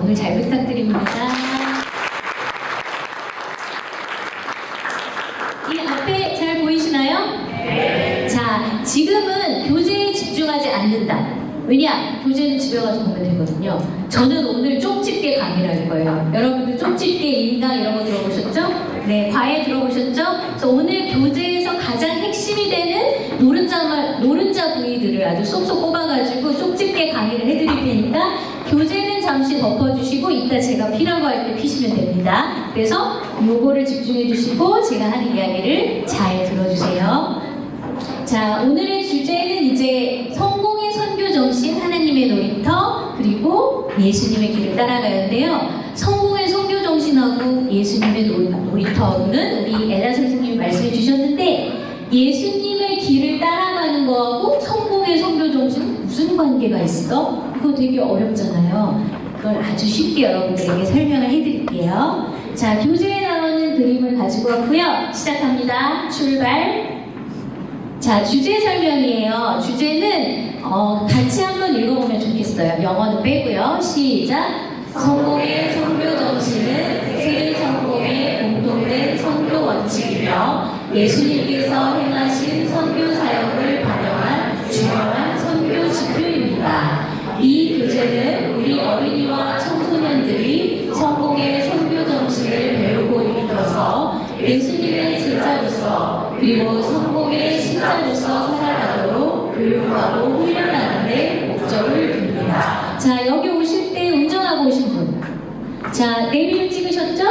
오늘 잘 부탁드립니다. 이 앞에 잘 보이시나요? 네. 자, 지금은 교재에 집중하지 않는다. 왜냐? 교재는 집에 가서 보면 되거든요. 저는 오늘 쪽집게 강의를 할 거예요. 여러분들 쪽집게 인강 이런 거 들어보셨죠? 네, 과외 들어보셨죠? 그래서 오늘 교재에서 가장 핵심이 되는 노른자 부위들을 아주 쏙쏙 꼽아가지고 쪽집게 강의를 해드릴 테니까 교재는 잠시 덮어주시고 이따 제가 피라고 할 때 피시면 됩니다. 그래서 요거를 집중해주시고 제가 하는 이야기를 잘 들어주세요. 자, 오늘의 주제는 이제 성공의 선교 정신, 하나님의 놀이터, 그리고 예수님의 길을 따라가는데요. 성공의 선교 정신하고 예수님의 놀이터는 우리 엘라 선생님이 말씀해 주셨는데 예수님의 길을 따라가는 거하고 성공의 선교 정신은 무슨 관계가 있어? 이거 되게 어렵잖아요. 그걸 아주 쉽게 여러분들에게 설명을 해드릴게요. 자, 교재에 나오는 그림을 가지고 왔고요. 시작합니다. 출발. 자, 주제 설명이에요. 주제는 같이 한번 읽어보면 좋겠어요. 영어는 빼고요. 시작. 성공의 선교 정신은 세계 성공의 공통된 선교 원칙이며 예수님께서 행하신 선교 사역을 반영한 중요한 선교 지표입니다. 이 교재는 우리 어린이와 청소년들이 성공의 선교 정신을 배우고 익혀서 예수님의 제자로서 그리고 성공의 신자로서 살아가도록 교육하고 훈련하는 데 목적을 둡니다. 자, 여기 오실 때 운전하고 오신 분. 자, 내비를 찍으셨죠?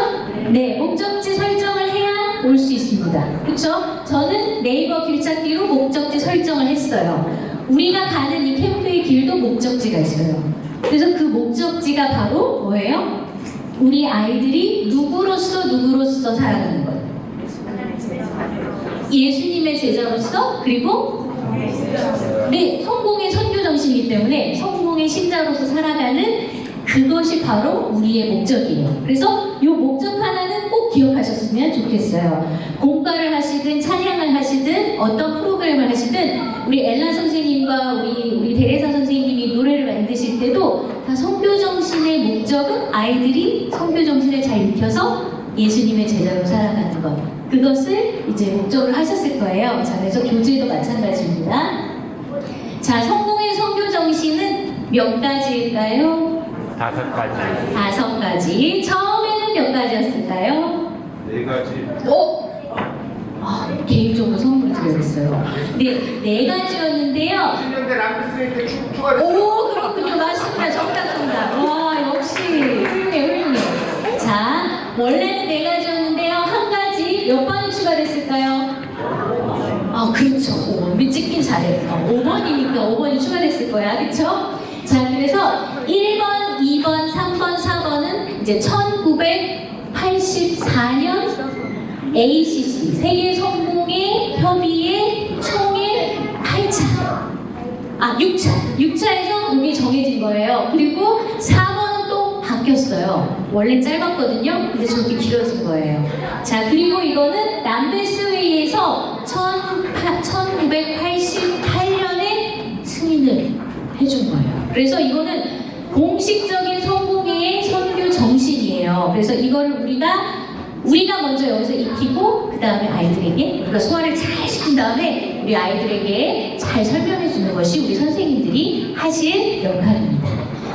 네, 목적지 설정을 해야 올 수 있습니다. 그렇죠? 저는 네이버 길찾기로 목적지 설정을 했어요. 우리가 가는 이 캠프의 길도 목적지가 있어요. 그래서 그 목적지가 바로 뭐예요? 우리 아이들이 누구로서 살아가는 거예요. 예수님의 제자로서 그리고 네, 성공의 선교 정신이기 때문에 성공의 신자로서 살아가는 그것이 바로 우리의 목적이에요. 그래서 이 목적 하나는 꼭 기억하셨으면 좋겠어요. 공과를 하시든 찬양을 하시든 어떤 프로그램을 하시든 우리 엘라 선생님과 우리 데레사 선생님이 노래를 만드실 때도 다 선교 정신의 목적은 아이들이 선교 정신을 잘 익혀서 예수님의 제자로 살아가는 것. 그것을 이제 목적으로 하셨을 거예요. 자, 그래서 교재도 마찬가지입니다. 자, 성공의 선교 정신은 몇 가지일까요? 5가지. 5가지. 처음에는 몇 가지였을까요? 4가지. 오! 개인적으로 선물 드려야겠어요. 네, 4가지였는데요. 10년대 람비스에게 추가됐어요. 오, 그렇군요. 맞습니다. 정답. 와, 역시 훌륭해. 자, 원래는 4가지였는데요. 한 가지 몇 번이 추가됐을까요? 그렇죠. 5번. 찍긴 잘해. 5번이니까 5번이 추가됐을 거야. 그렇죠? 자, 그래서 1번, 2번, 3번, 4번은 이제 1984년 ACC 세계 성공의 협의회 총회 8차 6차에서 이게 정해진 거예요. 그리고 4번은 또 바뀌었어요. 원래 짧았거든요. 근데 저렇게 길어진 거예요. 자, 그리고 이거는 람베스 회의에서 1988년에 승인을 해준 거예요. 그래서 이거는 공식적인 성공회의 선교 정신이에요. 그래서 이거를 우리가 먼저 여기서 익히고 그 다음에 아이들에게 우리가 소화를 잘 시킨 다음에 우리 아이들에게 잘 설명해 주는 것이 우리 선생님들이 하실 역할입니다.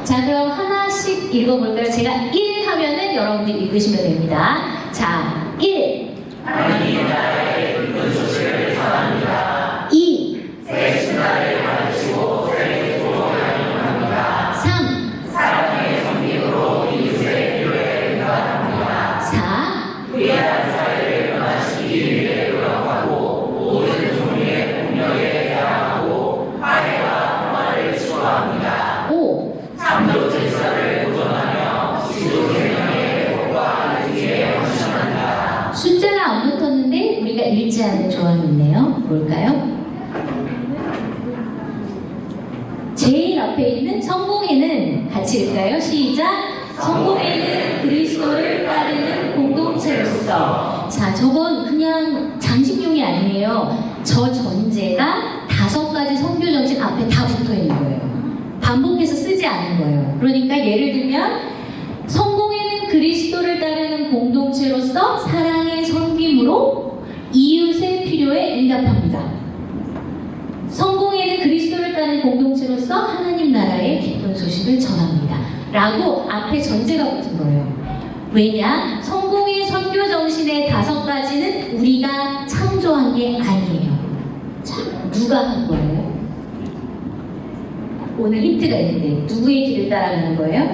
자, 그럼 하나씩 읽어볼까요? 제가 1 하면은 여러분들이 읽으시면 됩니다. 자, 1. 하나님 나라의 기쁜 소식을 전합니다. 2. 새 신화를 가르치고 새 조롱하려 합니다. 3. 사랑의 성립으로 이웃의 필요에 응답합니다. 4. 위대한 사회를 변화시키기 위해 노력하고 모든 종류의 폭력에 대항하고 화해와 평화를 추구합니다. 5. 창조 질서를 보존하며 지구 생명의 회복과 유지에 헌신합니다. 숫자가 안 붙었는데 우리가 읽지 않은 조항이 있네요. 뭘까요? 제일 앞에 있는 성공에는 같이 읽을까요? 시작! 성공에는 그리스도를 따르는 공동체로서. 자, 저건 그냥 장식용이 아니에요. 저 전제가 5가지 선교 정신 앞에 다 붙어 있는 거예요. 반복해서 쓰지 않은 거예요. 그러니까 예를 들면 그리스도로서 사랑의 섬김으로 이웃의 필요에 응답합니다. 성공회는 그리스도를 따른 공동체로서 하나님 나라의 기쁜 소식을 전합니다. 라고 앞에 전제가 붙은 거예요. 왜냐? 성공의 선교 정신의 5가지는 우리가 창조한 게 아니에요. 자, 누가 한 거예요? 오늘 힌트가 있는데 누구의 길을 따라가는 거예요?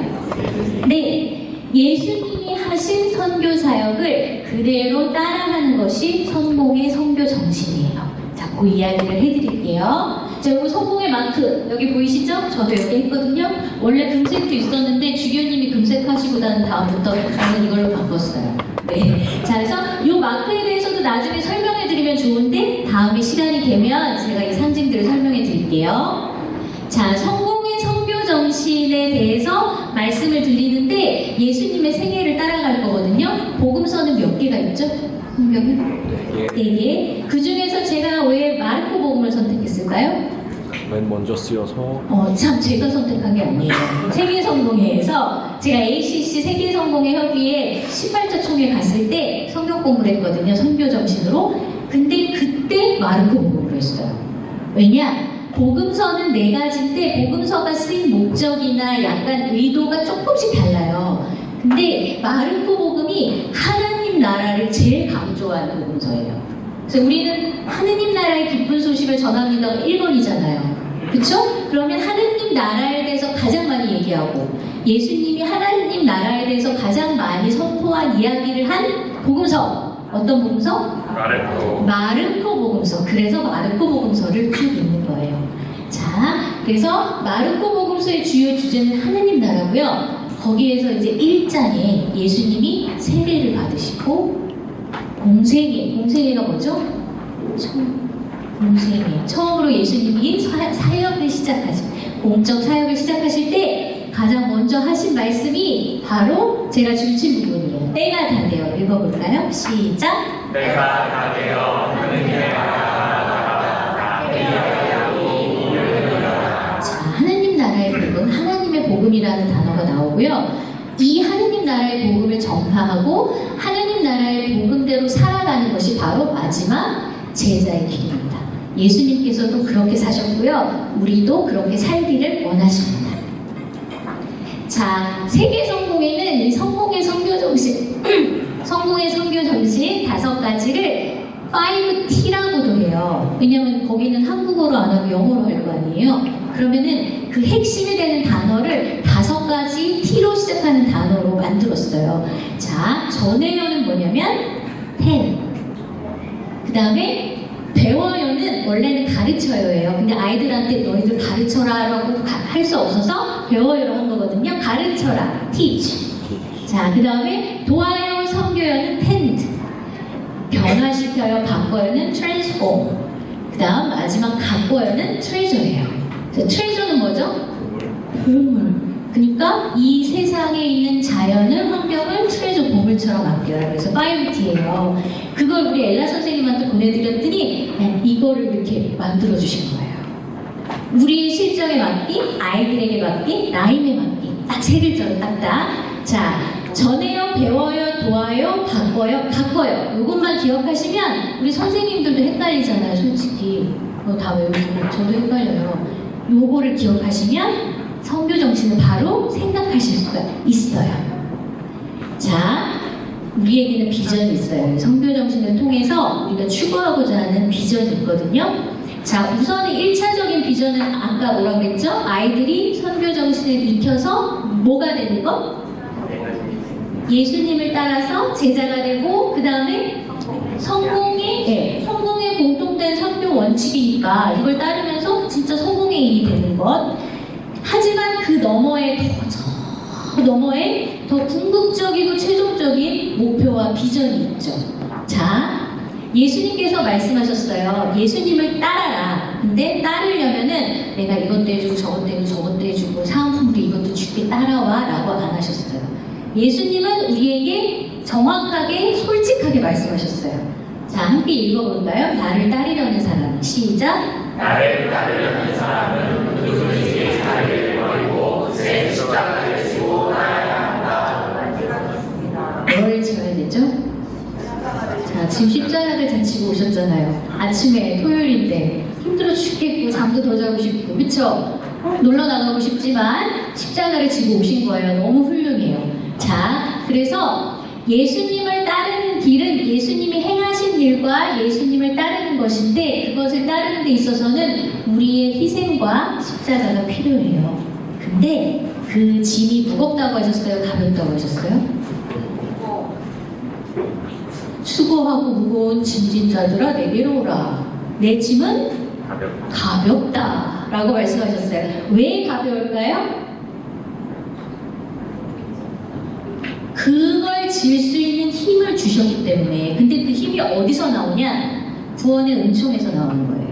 네, 예수님이 하신 선교 사역을 그대로 따라가는 것이 성공의 선교 정신이에요. 자, 그 이야기를 해드릴게요. 자, 여기 성공의 마크 여기 보이시죠? 저도 여기 했거든요. 원래 금색도 있었는데 주교님이 금색하시고 난 다음부터 저는 이걸로 바꿨어요. 네. 자, 그래서 이 마크에 대해서도 나중에 설명해드리면 좋은데 다음에 시간이 되면 제가 이 상징들을 설명해드릴게요. 자, 성공의 선교 정신에 대해서 말씀을 드리는데 예수님의 생애를 따라갈 거거든요. 복음서는 몇 개가 있죠? 성경은? 4개. 그 중에서 제가 왜 마르코 복음을 선택했을까요? 맨 먼저 쓰여서 참 제가 선택한 게 아니에요. 세계성공회에서 제가 ACC 세계성공회 협의회 18차 총회 갔을 때 성경 공부를 했거든요. 선교 정신으로. 근데 그때 마르코 복음을 했어요. 왜냐? 복음서는 4가지인데 복음서가 쓰인 목적이나 약간 의도가 조금씩 달라요. 근데 마르코 복음이 하나님 나라를 제일 강조하는 복음서예요. 그래서 우리는 하느님 나라의 기쁜 소식을 전합니다 1번이잖아요. 그쵸? 그러면 하느님 나라에 대해서 가장 많이 얘기하고 예수님이 하나님 나라에 대해서 가장 많이 선포한 이야기를 한 복음서. 어떤 복음서? 마르코 복음서. 그래서 마르코 복음서를 쭉 읽는 거예요. 자, 그래서 마르코 복음서의 주요 주제는 하느님 나라고요. 거기에서 이제 1장에 예수님이 세례를 받으시고 공생애가 뭐죠? 공생애. 처음으로 예수님이 사역을 시작하신 공적 사역을 시작하실 때 가장 먼저 하신 말씀이 바로 제가 줄친 부분이에요. 때가 다 되어 읽어볼까요? 시작. 때가 다 되어 하느님의 자, 하느님 나라의 복음, 하나님의 복음이라는 단어가 나오고요. 이 하느님 나라의 복음을 전파하고 하느님 나라의 복음대로 살아가는 것이 바로 마지막 제자의 길입니다. 예수님께서도 그렇게 사셨고요. 우리도 그렇게 살기를 원하십니다. 자, 세계성공회는 이 성공의 선교 정신, 성공의 선교 정신 5가지를 5T라고도 해요. 왜냐면 거기는 한국어로 안 하고 영어로 할 거 아니에요. 그러면은 그 핵심이 되는 단어를 5가지 T로 시작하는 단어로 만들었어요. 자, 전해요는 뭐냐면 pen. 그 다음에 배워요는 원래는 가르쳐요예요. 근데 아이들한테 너희들 가르쳐라라고 할 수 없어서 배워요로 한 거거든요. 가르쳐라, teach. 자, 그 다음에 도와요, 섬겨요는 tend. 변화시켜요, 바꿔요는 transform. 그 다음 마지막 가꿔요는 treasure예요. treasure는 뭐죠? 보물. 그러니까 이 세상에 있는 자연을, 환경을 트레저 보물처럼 아껴요. 그래서 5T예요. 그걸 우리 엘라 선생님한테 보내드렸더니 이거를 이렇게 만들어주신 거예요. 우리의 실정에 맞게, 아이들에게 맞게, 라임에 맞게 딱 3글자로 딱딱. 자, 전해요, 배워요, 도와요, 바꿔요, 가꿔요. 이것만 기억하시면 우리 선생님들도 헷갈리잖아요. 솔직히 다 외우고 저도 헷갈려요. 요거를 기억하시면 선교 정신을 바로 생각하실 수가 있어요. 자, 우리에게는 비전이 있어요. 선교 정신을 통해서 우리가 추구하고자 하는 비전이 있거든요. 자, 우선은 1차적인 비전은 아까 뭐라 그랬죠? 아이들이 선교 정신을 익혀서 뭐가 되는 거? 예수님을 따라서 제자가 되고 그 다음에 성공의 공통된 선교 원칙이니까 이걸 따르면서 진짜 성공의 일이 되는 것. 하지만 그 너머에 저 너머에 더 궁극적이고 최종적인 목표와 비전이 있죠. 자, 예수님께서 말씀하셨어요. 예수님을 따라라. 근데 따르려면은 내가 이것도 해주고 저것도 해주고 저것도 해주고 사은품으로 이것도 줄게 따라와 라고 안 하셨어요. 예수님은 우리에게 정확하게 솔직하게 말씀하셨어요. 자, 함께 읽어볼까요? 나를 따르려는 사람. 시작. 나를 따르려는 사람은 누구든지 자기를 버리고 새 십자가를 지고 따라야 한다. 뭘 지어야 되죠? 지금 십자가를 다치고 오셨잖아요. 아침에 토요일인데 힘들어 죽겠고 잠도 더 자고 싶고 그쵸? 놀러 나가고 싶지만 십자가를 지고 오신 거예요. 너무 훌륭해요. 자, 그래서 예수님을 따르는 길은 예수님이 행하신 일과 예수님을 따르는 것인데 그것을 따르는 데 있어서는 우리의 희생과 십자가가 필요해요. 근데 그 짐이 무겁다고 하셨어요? 가볍다고 하셨어요? 수고하고 무거운 짐진 자들아 내게로 오라. 내 짐은 가볍다 라고 말씀하셨어요. 왜 가벼울까요? 그걸 질 수 있는 힘을 주셨기 때문에. 근데 그 힘이 어디서 나오냐? 구원의 은총에서 나오는 거예요.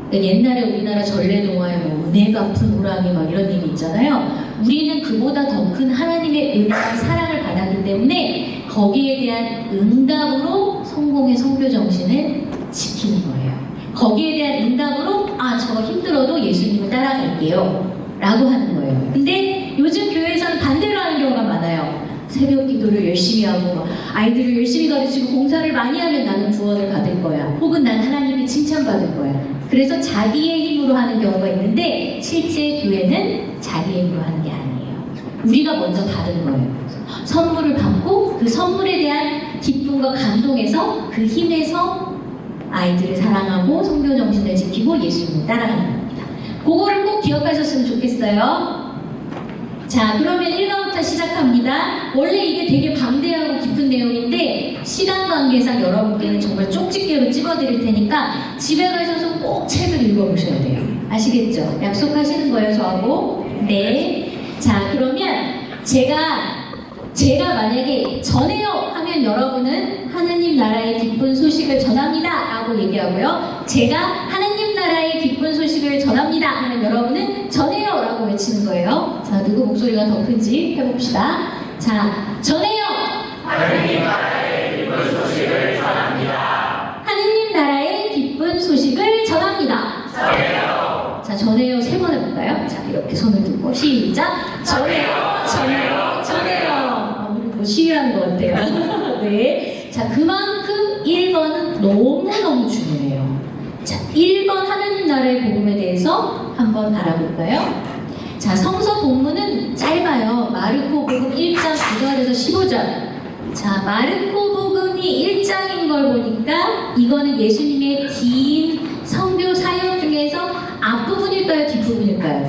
그러니까 옛날에 우리나라 전래동화에 뭐 은혜 갚은 호랑이 막 이런 일이 있잖아요. 우리는 그보다 더 큰 하나님의 은혜와 사랑을 받았기 때문에 거기에 대한 응답으로 성공의 선교 정신을 지키는 거예요. 거기에 대한 응답으로 저 힘들어도 예수님을 따라갈게요 라고 하는 거예요. 근데 요즘 교회에서는 반대로 하는 경우가 많아요. 새벽 기도를 열심히 하고 아이들을 열심히 가르치고 공사를 많이 하면 나는 구원을 받을 거야. 혹은 난 하나님이 칭찬받을 거야. 그래서 자기의 힘으로 하는 경우가 있는데 실제 교회는 자기의 힘으로 하는 게 아니에요. 우리가 먼저 받은 거예요. 선물을 받고 그 선물에 대한 기쁨과 감동에서 그 힘에서 아이들을 사랑하고 성교 정신을 지키고 예수님을 따라가는 겁니다. 그거를 꼭 기억하셨으면 좋겠어요. 자, 그러면 1과부터 시작합니다. 원래 이게 되게 방대하고 깊은 내용인데 시간 관계상 여러분께는 정말 쪽집게로 찝어드릴 테니까 집에 가셔서 꼭 책을 읽어보셔야 돼요. 아시겠죠? 약속하시는 거예요, 저하고? 네. 자, 그러면 제가 만약에 전해요 하면 여러분은 하느님 나라의 기쁜 소식을 전합니다 라고 얘기하고요. 제가 하느님 나라의 기쁜 소식을 전합니다 하면 여러분은 전해요 라고 외치는 거예요. 자, 누구 목소리가 더 큰지 해봅시다. 자, 전해요! 하느님 나라의 기쁜 소식을 전합니다. 하느님 나라의 기쁜 소식을 전합니다. 전해요. 자, 전해요 세 번 해볼까요? 자, 이렇게 손을 들고 시작! 전해요! 전해요! 전해요! 우리 뭐 시위하는 것 같아요. 네. 자, 그만큼 1번은 너무너무 중요해요. 자, 1번 하느님 나라의 복음에 대해서 한번 알아볼까요? 자, 성서 본문은 짧아요. 마르코 복음 1장 9절에서 15절. 자, 마르코 복음이 1장인 걸 보니까 이거는 예수님의 긴 선교 사역 중에서 앞부분일까요? 뒷부분일까요?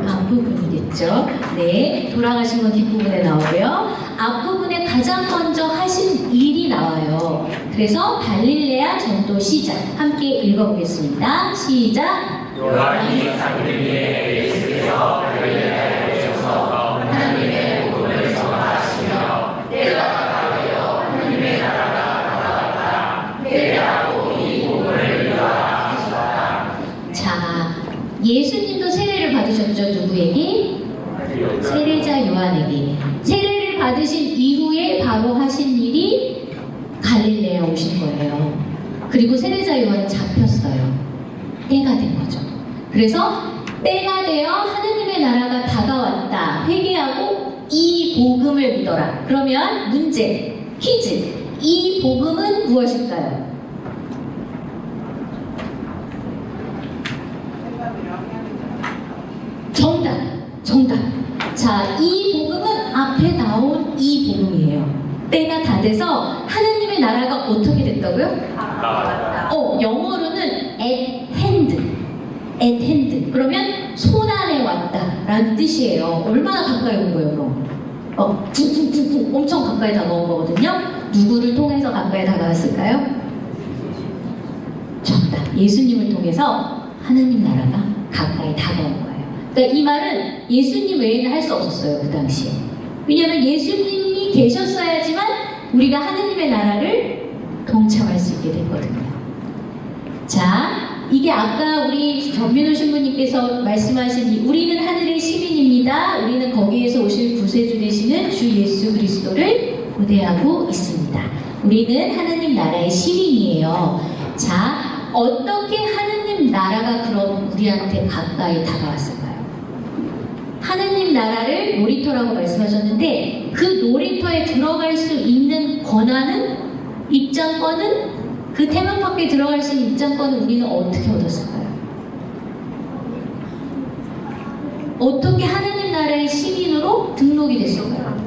앞부분이겠죠. 네, 돌아가신 건 뒷부분에 나오고요. 앞부분에 가장 먼저 하신 일이 나와요. 그래서 갈릴레아 전도 시작. 함께 읽어보겠습니다. 시작. 요한이 자기에게 예수께서 갈릴레아에 오셔서 하나님의 복음을 전하시며 때가 다가되어 하나님의 나라가 다가왔다. 때라고 이 복음을 위하하시다. 자, 예수님도 세례를 받으셨죠. 누구에게? 세례자 요한에게. 세례를 받으신 이후에 바로 하신 일이 갈릴레아 오신 거예요. 그리고 세례자 요한이 잡혔어요. 때가 된 거죠. 그래서 때가 되어 하느님의 나라가 다가왔다. 회개하고 이 복음을 믿어라. 그러면 문제, 퀴즈. 이 복음은 무엇일까요? 정답. 자, 이 복음은 앞에 나온 이 복음이에요. 때가 다 돼서 하느님의 나라가 어떻게 됐다고요? 영어로는 at hand. 그러면 손 안에 왔다라는 뜻이에요. 얼마나 가까이 온 거예요, 그럼? 쿵쿵쿵쿵 엄청 가까이 다가온 거거든요. 누구를 통해서 가까이 다가왔을까요? 정답. 예수님을 통해서 하느님 나라가 가까이 다가온 거예요. 그러니까 이 말은 예수님 외에는 할 수 없었어요, 그 당시에. 왜냐하면 예수님이 계셨어야지만 우리가 하느님의 나라를 동참할 수 있게 됐거든요. 자, 이게 아까 우리 전민호 신부님께서 말씀하신 이 우리는 하늘의 시민입니다. 우리는 거기에서 오실 구세주 되시는 주 예수 그리스도를 고대하고 있습니다. 우리는 하느님 나라의 시민이에요. 자, 어떻게 하느님 나라가 그럼 우리한테 가까이 다가왔을까요? 하느님 나라를 놀이터라고 말씀하셨는데 그 놀이터에 들어갈 수 있는 권한은 입장권은 그 테마파크에 들어갈 수 있는 입장권을 우리는 어떻게 얻었을까요? 어떻게 하나님 나라의 시민으로 등록이 됐을까요?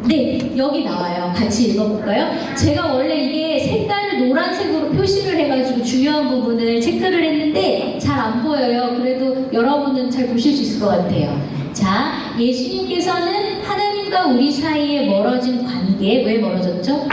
네, 여기 나와요. 같이 읽어볼까요? 제가 원래 이게 색깔을 노란색으로 표시를 해가지고 중요한 부분을 체크를 했는데 잘 안 보여요. 그래도 여러분은 잘 보실 수 있을 것 같아요. 자, 예수님께서는 하나님과 우리 사이에 멀어진 관계, 왜 멀어졌죠?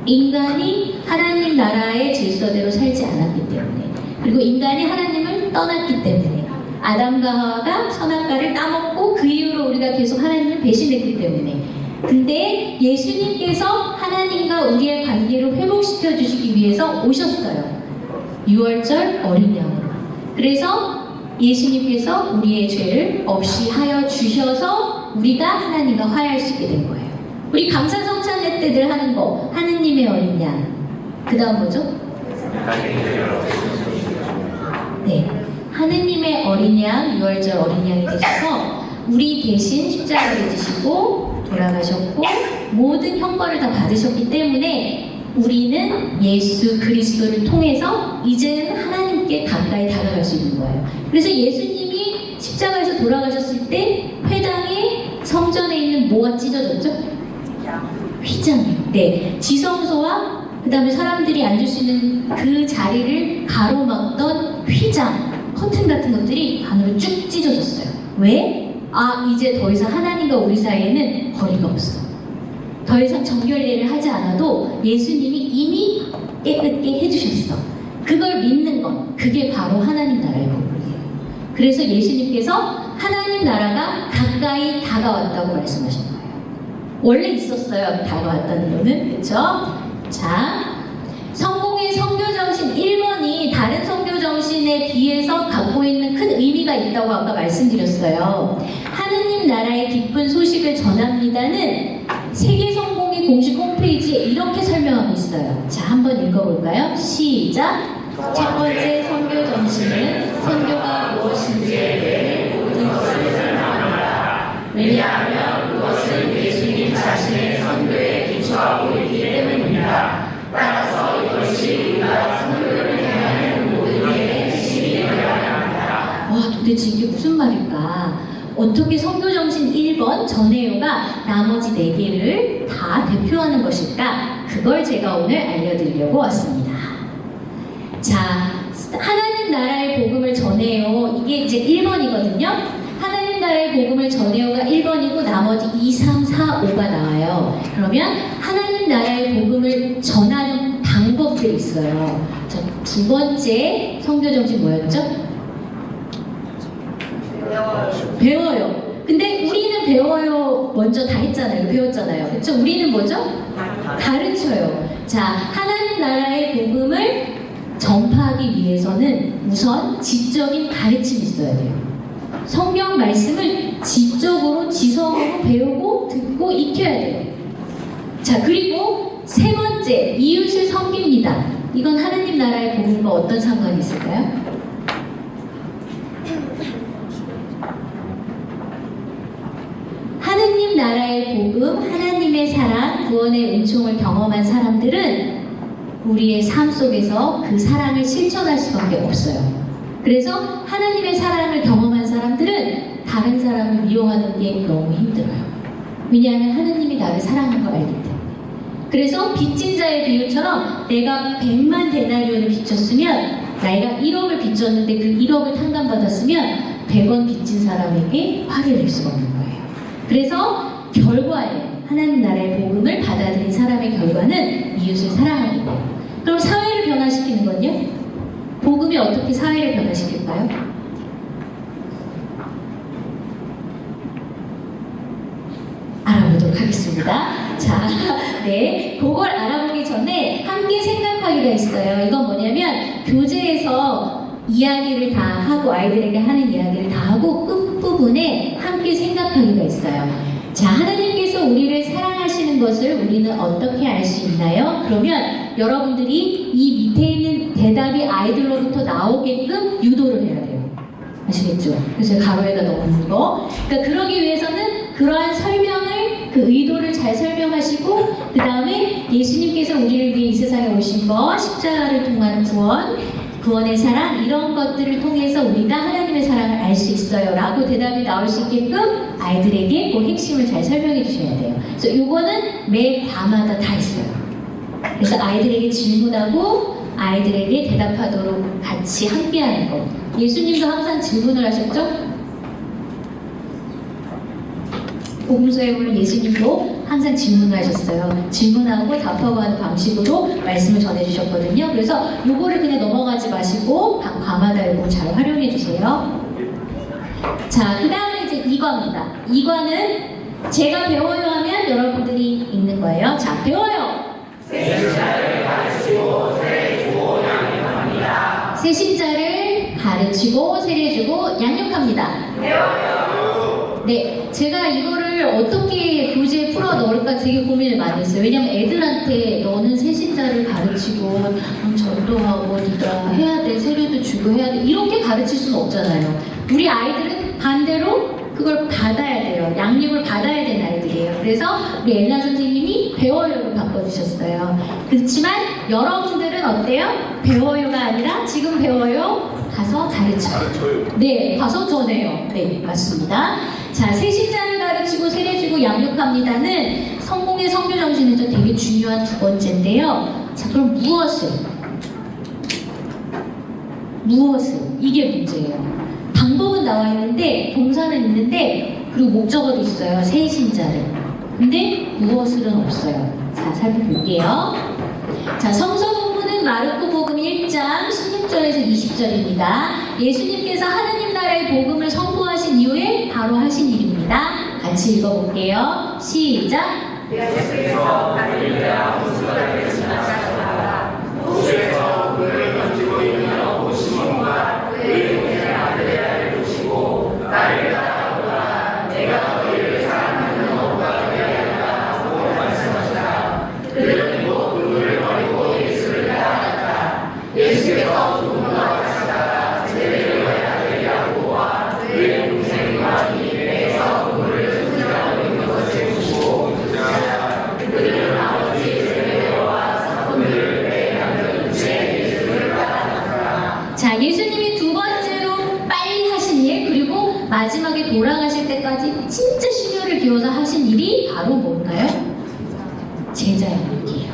인간이 하나님 나라의 질서대로 살지 않았기 때문에, 그리고 인간이 하나님을 떠났기 때문에, 아담과 하와가 선악과를 따먹고 그 이후로 우리가 계속 하나님을 배신했기 때문에. 근데 예수님께서 하나님과 우리의 관계를 회복시켜 주시기 위해서 오셨어요. 6월절 어린 양으로. 그래서 예수님께서 우리의 죄를 없이 하여 주셔서 우리가 하나님과 화해할 수 있게 된 거예요. 우리 감사성찬회 때들 하는 거, 하느님의 어린 양. 그 다음 뭐죠? 네, 하느님의 어린 양, 6월절 어린 양이 되셔서 우리 대신 십자가를 지시고 돌아가셨고 모든 형벌을 다 받으셨기 때문에 우리는 예수 그리스도를 통해서 이제는 하나님께 가까이 다가갈 수 있는 거예요. 그래서 예수님이 십자가에서 돌아가셨을 때 회당에 성전에 있는 뭐가 찢어졌죠? 휘장이요. 네, 지성소와 그 다음에 사람들이 앉을 수 있는 그 자리를 가로막던 휘장, 커튼 같은 것들이 안으로 쭉 찢어졌어요. 왜? 아, 이제 더 이상 하나님과 우리 사이에는 거리가 없어. 더 이상 정결례를 하지 않아도 예수님이 이미 깨끗게 해주셨어. 그걸 믿는 것, 그게 바로 하나님 나라의 복음이에요. 그래서 예수님께서 하나님 나라가 가까이 다가왔다고 말씀하신 거예요. 원래 있었어요, 다가왔다는 거는. 그렇죠? 자, 성공의 선교정신 1번이 다른 선교정신에 비해서 갖고 있는 큰 의미가 있다고 아까 말씀드렸어요. 하느님 나라의 기쁜 소식을 전합니다는 세계성공의 공식 홈페이지에 이렇게 설명하고 있어요. 자, 한번 읽어볼까요? 시작! 첫 번째 선교정신은 선교가 무엇인지에 대해 모든 것을 설명합니다. 왜냐하면 그것은 예수님 자신의 선교에 기초하고 있기 때문입니다. 따라서 이것이 우리가 선교를 행하는 모든 일의 핵심이 되어야 합니다. 와, 도대체 이게 무슨 말일까? 어떻게 선교정신 1번 전해요가 나머지 4개를 다 대표하는 것일까? 그걸 제가 오늘 알려드리려고 왔습니다. 자, 하나님 나라의 복음을 전해요. 이게 이제 1번이거든요. 하나님 나라의 복음을 전해요가 1번이고 나머지 2, 3, 4, 5가 나와요. 그러면 하나님 나라의 복음을 전하는 방법들이 있어요. 자, 두 번째 선교정신 뭐였죠? 배워요. 근데 우리는 배워요 먼저 다 했잖아요. 배웠잖아요. 그렇죠? 우리는 뭐죠? 가르쳐요. 자, 하나님 나라의 복음을 전파하기 위해서는 우선 지적인 가르침이 있어야 돼요. 성경 말씀을 지적으로 지성으로 배우고 듣고 익혀야 돼요. 자, 그리고 세 번째, 이웃을 섬깁니다. 이건 하나님 나라의 복음과 어떤 상관이 있을까요? 하느님 나라의 복음, 하나님의 사랑, 구원의 은총을 경험한 사람들은 우리의 삶 속에서 그 사랑을 실천할 수밖에 없어요. 그래서 하나님의 사랑을 경험한 사람들은 다른 사람을 미워하는 게 너무 힘들어요. 왜냐하면 하나님이 나를 사랑하는 걸 알기 때문에. 그래서 빚진 자의 비유처럼 내가 100만 데나리온을 빚졌으면, 내가 1억을 빚졌는데 그 1억을 탕감받았으면 100원 빚진 사람에게 화를 낼 수가 없는 거예요. 그래서 결과에 하나님 나라의 복음을 받아들인 사람의 결과는 이웃을 사랑하게 돼요. 그럼 사회를 변화시키는 건요? 복음이 어떻게 사회를 변화시킬까요? 알아보도록 하겠습니다. 자, 네, 그걸 알아보기 전에 함께 생각하기가 있어요. 이건 뭐냐면 교재에서 이야기를 다 하고 아이들에게 하는 이야기를 다 하고 끝부분에 함께 생각하기가 있어요. 자, 하나님께서 우리를 사랑하시는 것을 우리는 어떻게 알 수 있나요? 그러면 여러분들이 이 밑에 있는 대답이 아이들로부터 나오게끔 유도를 해야 돼요. 아시겠죠? 그래서 가로에다 넣는 거. 그러니까 그러기 위해서는 그러한 설명을 그 의도를 잘 설명하시고 그 다음에 예수님께서 우리를 위해 이 세상에 오신 것, 십자가를 통한 구원, 구원의 사랑 이런 것들을 통해서 우리가 하나님의 사랑을 알 수 있어요 라고 대답이 나올 수 있게끔 아이들에게 그 핵심을 잘 설명해 주셔야 돼요. 그래서 이거는 매 과마다 다 있어요. 그래서 아이들에게 질문하고 아이들에게 대답하도록 같이 함께하는 것. 예수님도 항상 질문을 하셨죠? 복음서에 보면 예수님도 항상 질문을 하셨어요. 질문하고 답하고 하는 방식으로 말씀을 전해주셨거든요. 그래서 요거를 그냥 넘어가지 마시고 과마다 요거 잘 활용해 주세요. 자, 그 다음에 이제 2과입니다. 2과는 제가 배워요 하면 여러분들이 읽는 거예요. 자, 배워요. 세신자를 가르치고 세례주고 양육합니다. 네, 제가 이거를 어떻게 교재에 풀어 넣을까 되게 고민을 많이 했어요. 왜냐면 애들한테 너는 세신자를 가르치고 전도하고 네가 해야 돼, 세례도 주고 해야 돼 이렇게 가르칠 수는 없잖아요. 우리 아이들은 반대로 그걸 받아야 돼요. 양육을 받아야 되는 아이들이에요. 그래서 우리 엘라 선생님이 배워요로 바꿔주셨어요. 그렇지만 여러분들은 어때요? 배워요가 아니라 지금 배워요? 가서 가르쳐요. 네, 가서 전해요. 네, 맞습니다. 자, 세신자를 가르치고 세례주고 양육합니다는 성공의 선교 정신에서 되게 중요한 두 번째인데요. 자, 그럼 무엇을? 이게 문제예요. 방법은 나와 있는데 동사는 있는데 그리고 목적어도 있어요. 세신자를. 근데 무엇을은 없어요. 자, 살펴볼게요. 자, 성서 본문은 마르코 복음 1장 16절에서 20절입니다. 예수님께서 하나님 나라의 복음을 선포하신 이후에 바로 하신 일입니다. 같이 읽어볼게요. 시작. 예수께서 갈릴레아 호수가를 지나가시다가 호수에서 물을 던지고 있는 오시몬과 그의 동생 안드레아를 보시고 나를 따라오라 내가 너희를 사랑하는 너와 되리라 하고 말씀하시다. 그들은 곧 물을 버리고 예수를 따라갔다. 예수께서 조금더 가시다가 제자들을 안드레아와 그의 동생과 이 배에서 물을 쏟으려고 있는 것을 보시고 그들은 아버지 제자들과 사람들을 배에 남겨둔 채 예수를 따라갔다. 자, 예수님이 두 번째로 빨리 하신 일 그리고 마지막에 돌아가실 때까지 진짜 심혈을 기울여서 하신 일이 바로 뭔가요? 제자양육이에요.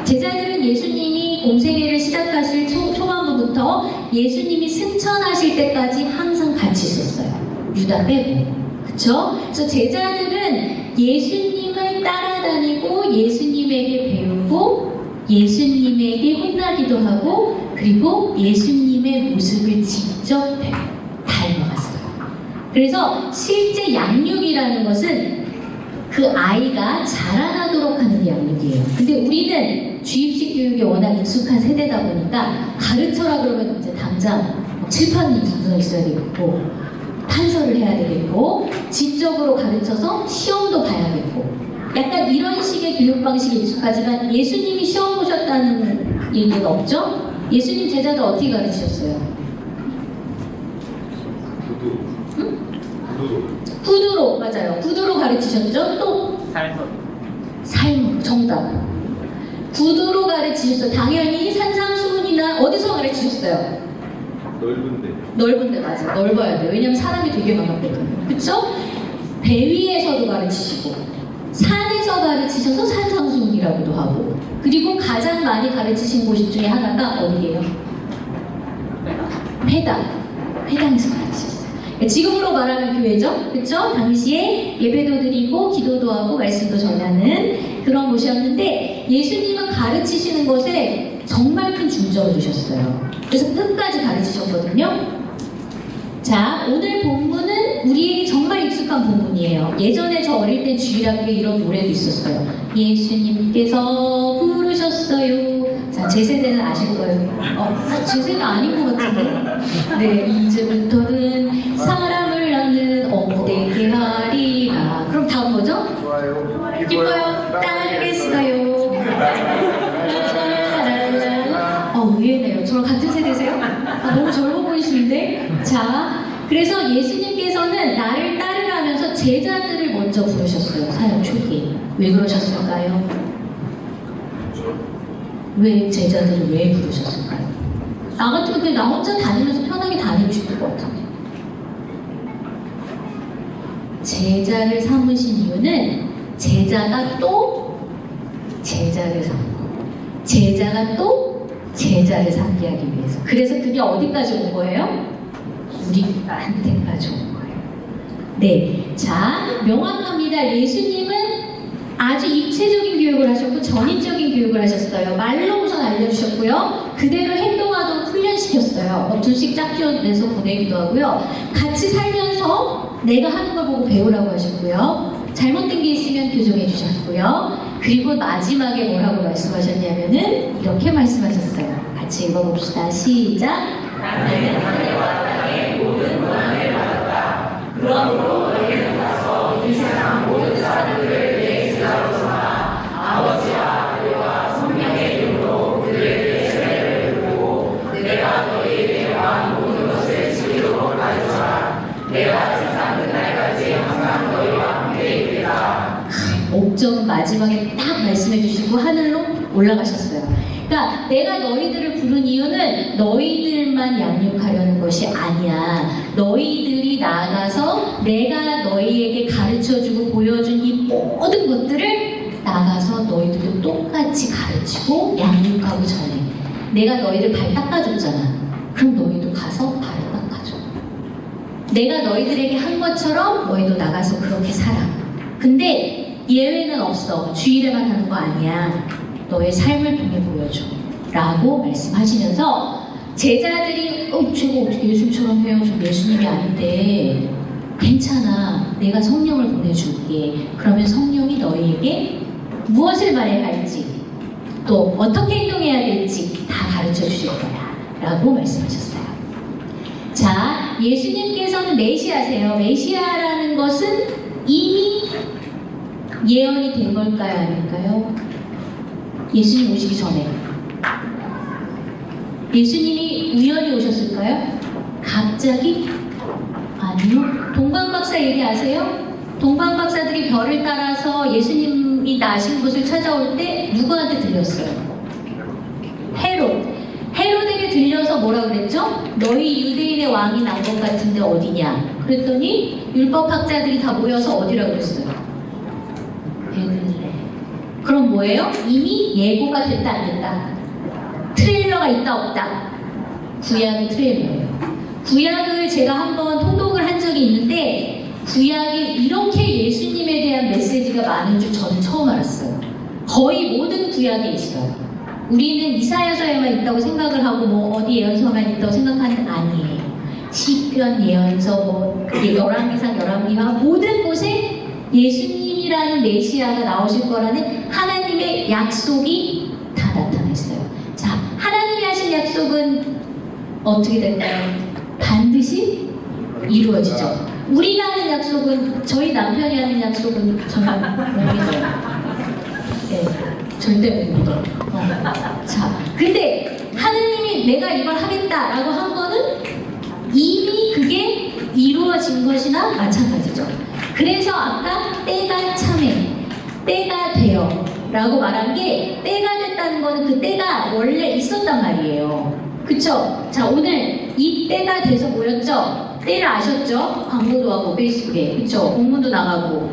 제자들은 예수님이 공생애를 시작하실 초반부부터 예수님이 승천하실 때까지 항상 같이 있었어요. 유다 빼고. 그쵸? 그래서 제자들은 예수님을 따라다니고 예수님에게 배우고 예수님에게 혼나기도 하고 그리고 예수님의 모습을 직접 닮아갔어요. 그래서 실제 양육이라는 것은 그 아이가 자라나도록 하는 양육이에요. 근데 우리는 주입식 교육에 워낙 익숙한 세대다 보니까 가르쳐라 그러면 이제 당장 칠판이 분석 있어야 되겠고 판서를 해야 되겠고 지적으로 가르쳐서 시험도 봐야겠고 약간 이런 식의 교육 방식에 익숙하지만 예수님이 시험 보셨다는 얘기가 없죠? 예수님 제자들 어떻게 가르치셨어요? 구두로 맞아요. 구두로 가르치셨죠? 또 삶 정답. 구두로 가르치셨어요. 당연히 산상수훈이나 어디서 가르치셨어요? 넓은 데 맞아. 넓어야 돼요. 왜냐면 사람이 되게 많았거든요. 그쵸? 배 위에서도 가르치시고 산에서 가르치셔서 산상수훈이라고도 하고 그리고 가장 많이 가르치신 곳 중에 하나가 어디예요? 회당에서 가르치셨어요. 지금으로 말하면 교회죠. 그쵸? 당시에 예배도 드리고 기도도 하고 말씀도 전하는 그런 곳이었는데 예수님은 가르치시는 것에 정말 큰 중점을 두셨어요. 그래서 끝까지 가르치셨거든요. 자, 오늘 본문은 우리에게 정말 익숙한 본문이에요. 예전에 저 어릴 때 주일학교에 이런 노래도 있었어요. 예수님께서 부르셨어요. 자, 제 세대는 아실 거예요. 제 세대 아닌 것 같은데. 네, 이제부터는 사람을 낳는 어묵되게 하리라. 그럼 다음 뭐죠? 기뻐요. 따르겠어요. 의외네요. 저랑 같은 세대세요? 너무 젊어 보이시는데? 자, 그래서 예수님께서는 나를 따르라면서 제자들을 먼저 먼저 부르셨어요. 사역 초기에. 왜 그러셨을까요? 왜 제자들을 왜 부르셨을까요? 나 같으면 그냥 나 혼자 다니면서 편하게 다니고 싶을 것 같은데. 제자를 삼으신 이유는 제자가 또 제자를 삼고 제자가 또 제자를 삼게 하기 위해서. 그래서 그게 어디까지 온 거예요? 우리한테까지 온 거예요. 네, 자, 명확합니다. 예수님은 아주 입체적인 교육을 하셨고 전인적인 교육을 하셨어요. 말로 우선 알려주셨고요. 그대로 행동하도록 훈련시켰어요. 둘씩 짝지어내서 보내기도 하고요. 같이 살면서 내가 하는 걸 보고 배우라고 하셨고요. 잘못된 게 있으면 교정해 주셨고요. 그리고 마지막에 뭐라고 말씀하셨냐면은 이렇게 말씀하셨어요. 같이 읽어봅시다. 시작. 나는 하늘과 땅의 모든 고난을 받았다. 그러므로 너희는 가서 이 세상 모든 사람들을 내 제자로 삼아 아버지와 아들과 성령의 이름으로 그들에게 세례를 베푸고 내가 너희에게 말한 모든 것을 지키도록 가르쳐라. 내가 세상 끝날까지 항상 너희와 함께 있겠다. 목적은 마지막에 딱 말씀해 주시고 하늘로 올라가셨어요. 그러니까 내가 너희들을 부른 이유는 너희들만 양육하려는 것이 아니야. 너희들이 나가서 내가 너희에게 가르쳐주고 보여준 이 모든 것들을 나가서 너희들도 똑같이 가르치고 양육하고 전해. 내가 너희들 발 닦아줬잖아. 그럼 너희도 가서 발을 닦아줘. 내가 너희들에게 한 것처럼 너희도 나가서 그렇게 살아. 근데 예외는 없어. 주일에만 하는 거 아니야. 너의 삶을 통해 보여줘 라고 말씀하시면서 제자들이 제가 어떻게 예수님처럼 해요? 저 예수님이 아닌데 괜찮아. 내가 성령을 보내줄게. 그러면 성령이 너희에게 무엇을 말해야 할지 또 어떻게 행동해야 될지 다 가르쳐 주실 거야 라고 말씀하셨어요. 자, 예수님께서는 메시아세요. 메시아라는 것은 이미 예언이 된 걸까요? 아닐까요? 예수님 오시기 전에 예수님이 우연히 오셨을까요? 갑자기? 아니요. 동방박사 얘기 아세요? 동방박사들이 별을 따라서 예수님이 나신 곳을 찾아올 때 누구한테 들렸어요? 헤롯에게 들려서 뭐라 그랬죠? 너희 유대인의 왕이 난 것 같은데 어디냐? 그랬더니 율법학자들이 다 모여서 어디라고 그랬어요? 베들레헴. 그럼 뭐예요? 이미 예고가 됐다 안 됐다? 트레일러가 있다 없다? 구약의 트레일러예요. 구약을 제가 한번 통독을 한 적이 있는데 구약이 이렇게 예수님에 대한 메시지가 많은 줄 저는 처음 알았어요. 거의 모든 구약에 있어요. 우리는 이사야서에만 있다고 생각을 하고 뭐 어디 예언서만 있다고 생각하는 게 아니에요. 시편, 예언서, 뭐 열왕기상, 열왕기하 모든 곳에 예수님이라는 메시아가 나오실 거라는 하나님의 약속이 다 나타나 있어요. 자, 하나님이 하신 약속은 어떻게 될까요? 반드시 이루어지죠. 우리가 하는 약속은, 저희 남편이 하는 약속은 저는 못 믿어요. 네, 절대 못 믿어요. 자, 근데 하나님이 내가 이걸 하겠다라고 한 거는 이미 그게 이루어진 것이나 마찬가지죠. 그래서 아까 때가 참해, 때가 되어 라고 말한 게 때가 됐다는 거는 그 때가 원래 있었단 말이에요. 그쵸? 자, 오늘 이 때가 돼서 모였죠? 때를 아셨죠? 광고도 하고 페이스북에, 그쵸? 공문도 나가고.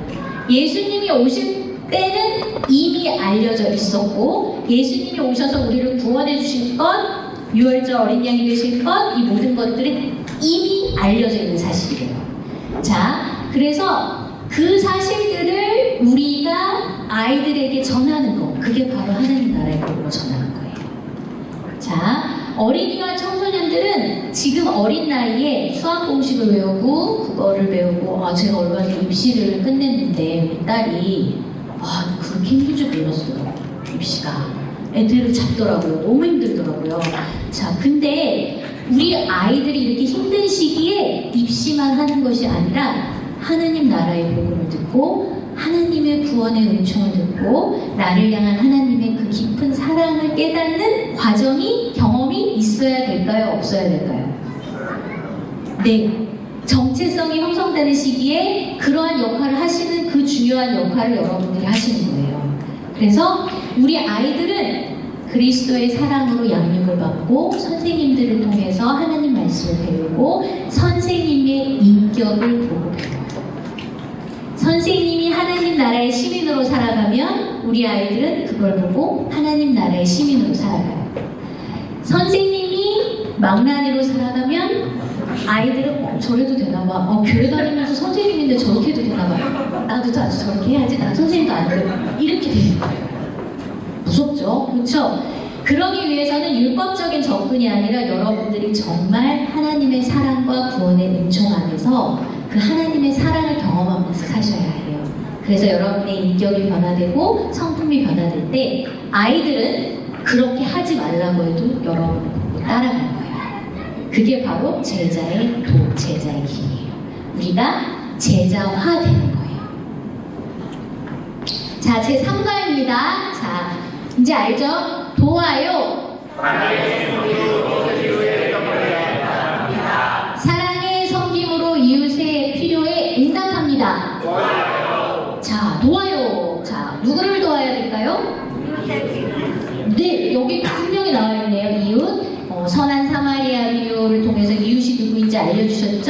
예수님이 오실 때는 이미 알려져 있었고, 예수님이 오셔서 우리를 구원해 주실 것, 유월절 어린 양이 되실 것, 이 모든 것들은 이미 알려져 있는 사실이에요. 자, 그래서 그 사실들을 우리가 아이들에게 전하는 거, 그게 바로 하나님 나라의 복음을 전하는 거예요. 자, 어린이와 청소년들은 지금 어린 나이에 수학 공식을 외우고 국어를 배우고, 제가 얼마 전에 입시를 끝냈는데 우리 딸이 그렇게 힘들 줄 몰랐어요. 입시가 애들을 잡더라고요. 너무 힘들더라고요. 자, 근데 우리 아이들이 이렇게 힘든 시기에 입시만 하는 것이 아니라 하나님 나라의 복음을 듣고 하나님의 구원의 은총을 듣고 나를 향한 하나님의 그 깊은 사랑을 깨닫는 과정이, 경험이 있어야 될까요? 없어야 될까요? 네. 정체성이 형성되는 시기에 그러한 역할을 하시는 그 중요한 역할을 여러분들이 하시는 거예요. 그래서 우리 아이들은 그리스도의 사랑으로 양육을 받고 선생님들을 통해서 하나님 말씀을 배우고 선생님의 인격을 보고 배워요. 선생님이 하나님 나라의 시민으로 살아가면 우리 아이들은 그걸 보고 하나님 나라의 시민으로 살아가요. 선생님이 망나니로 살아가면 아이들은 저래도 되나봐. 교회 다니면서 선생님인데 저렇게 해도 되나봐. 나도 저렇게 해야지. 난 선생님도 안 돼. 이렇게 되는 거예요. 무섭죠? 그렇죠? 그러기 위해서는 율법적인 접근이 아니라 여러분들이 정말 하나님의 사랑과 구원의 은총 안에서 그 하나님의 사랑을 경험하면서 사셔야 해요. 그래서 여러분의 인격이 변화되고 성품이 변화될 때 아이들은 그렇게 하지 말라고 해도 여러분을 보고 따라갈 거예요. 그게 바로 제자의 힘이에요. 우리가 제자화되는 거예요. 자, 제 3과입니다. 자, 이제 알죠? 도와요. 사랑의 섬김으로 이웃의 필요에 응답합니다. 자, 도와요. 자, 누구를 도와야 될까요? 네, 여기 분명히 나와 있네요. 이웃. 선한 사마리아 비유를 통해서 이웃이 누구인지 알려주셨죠?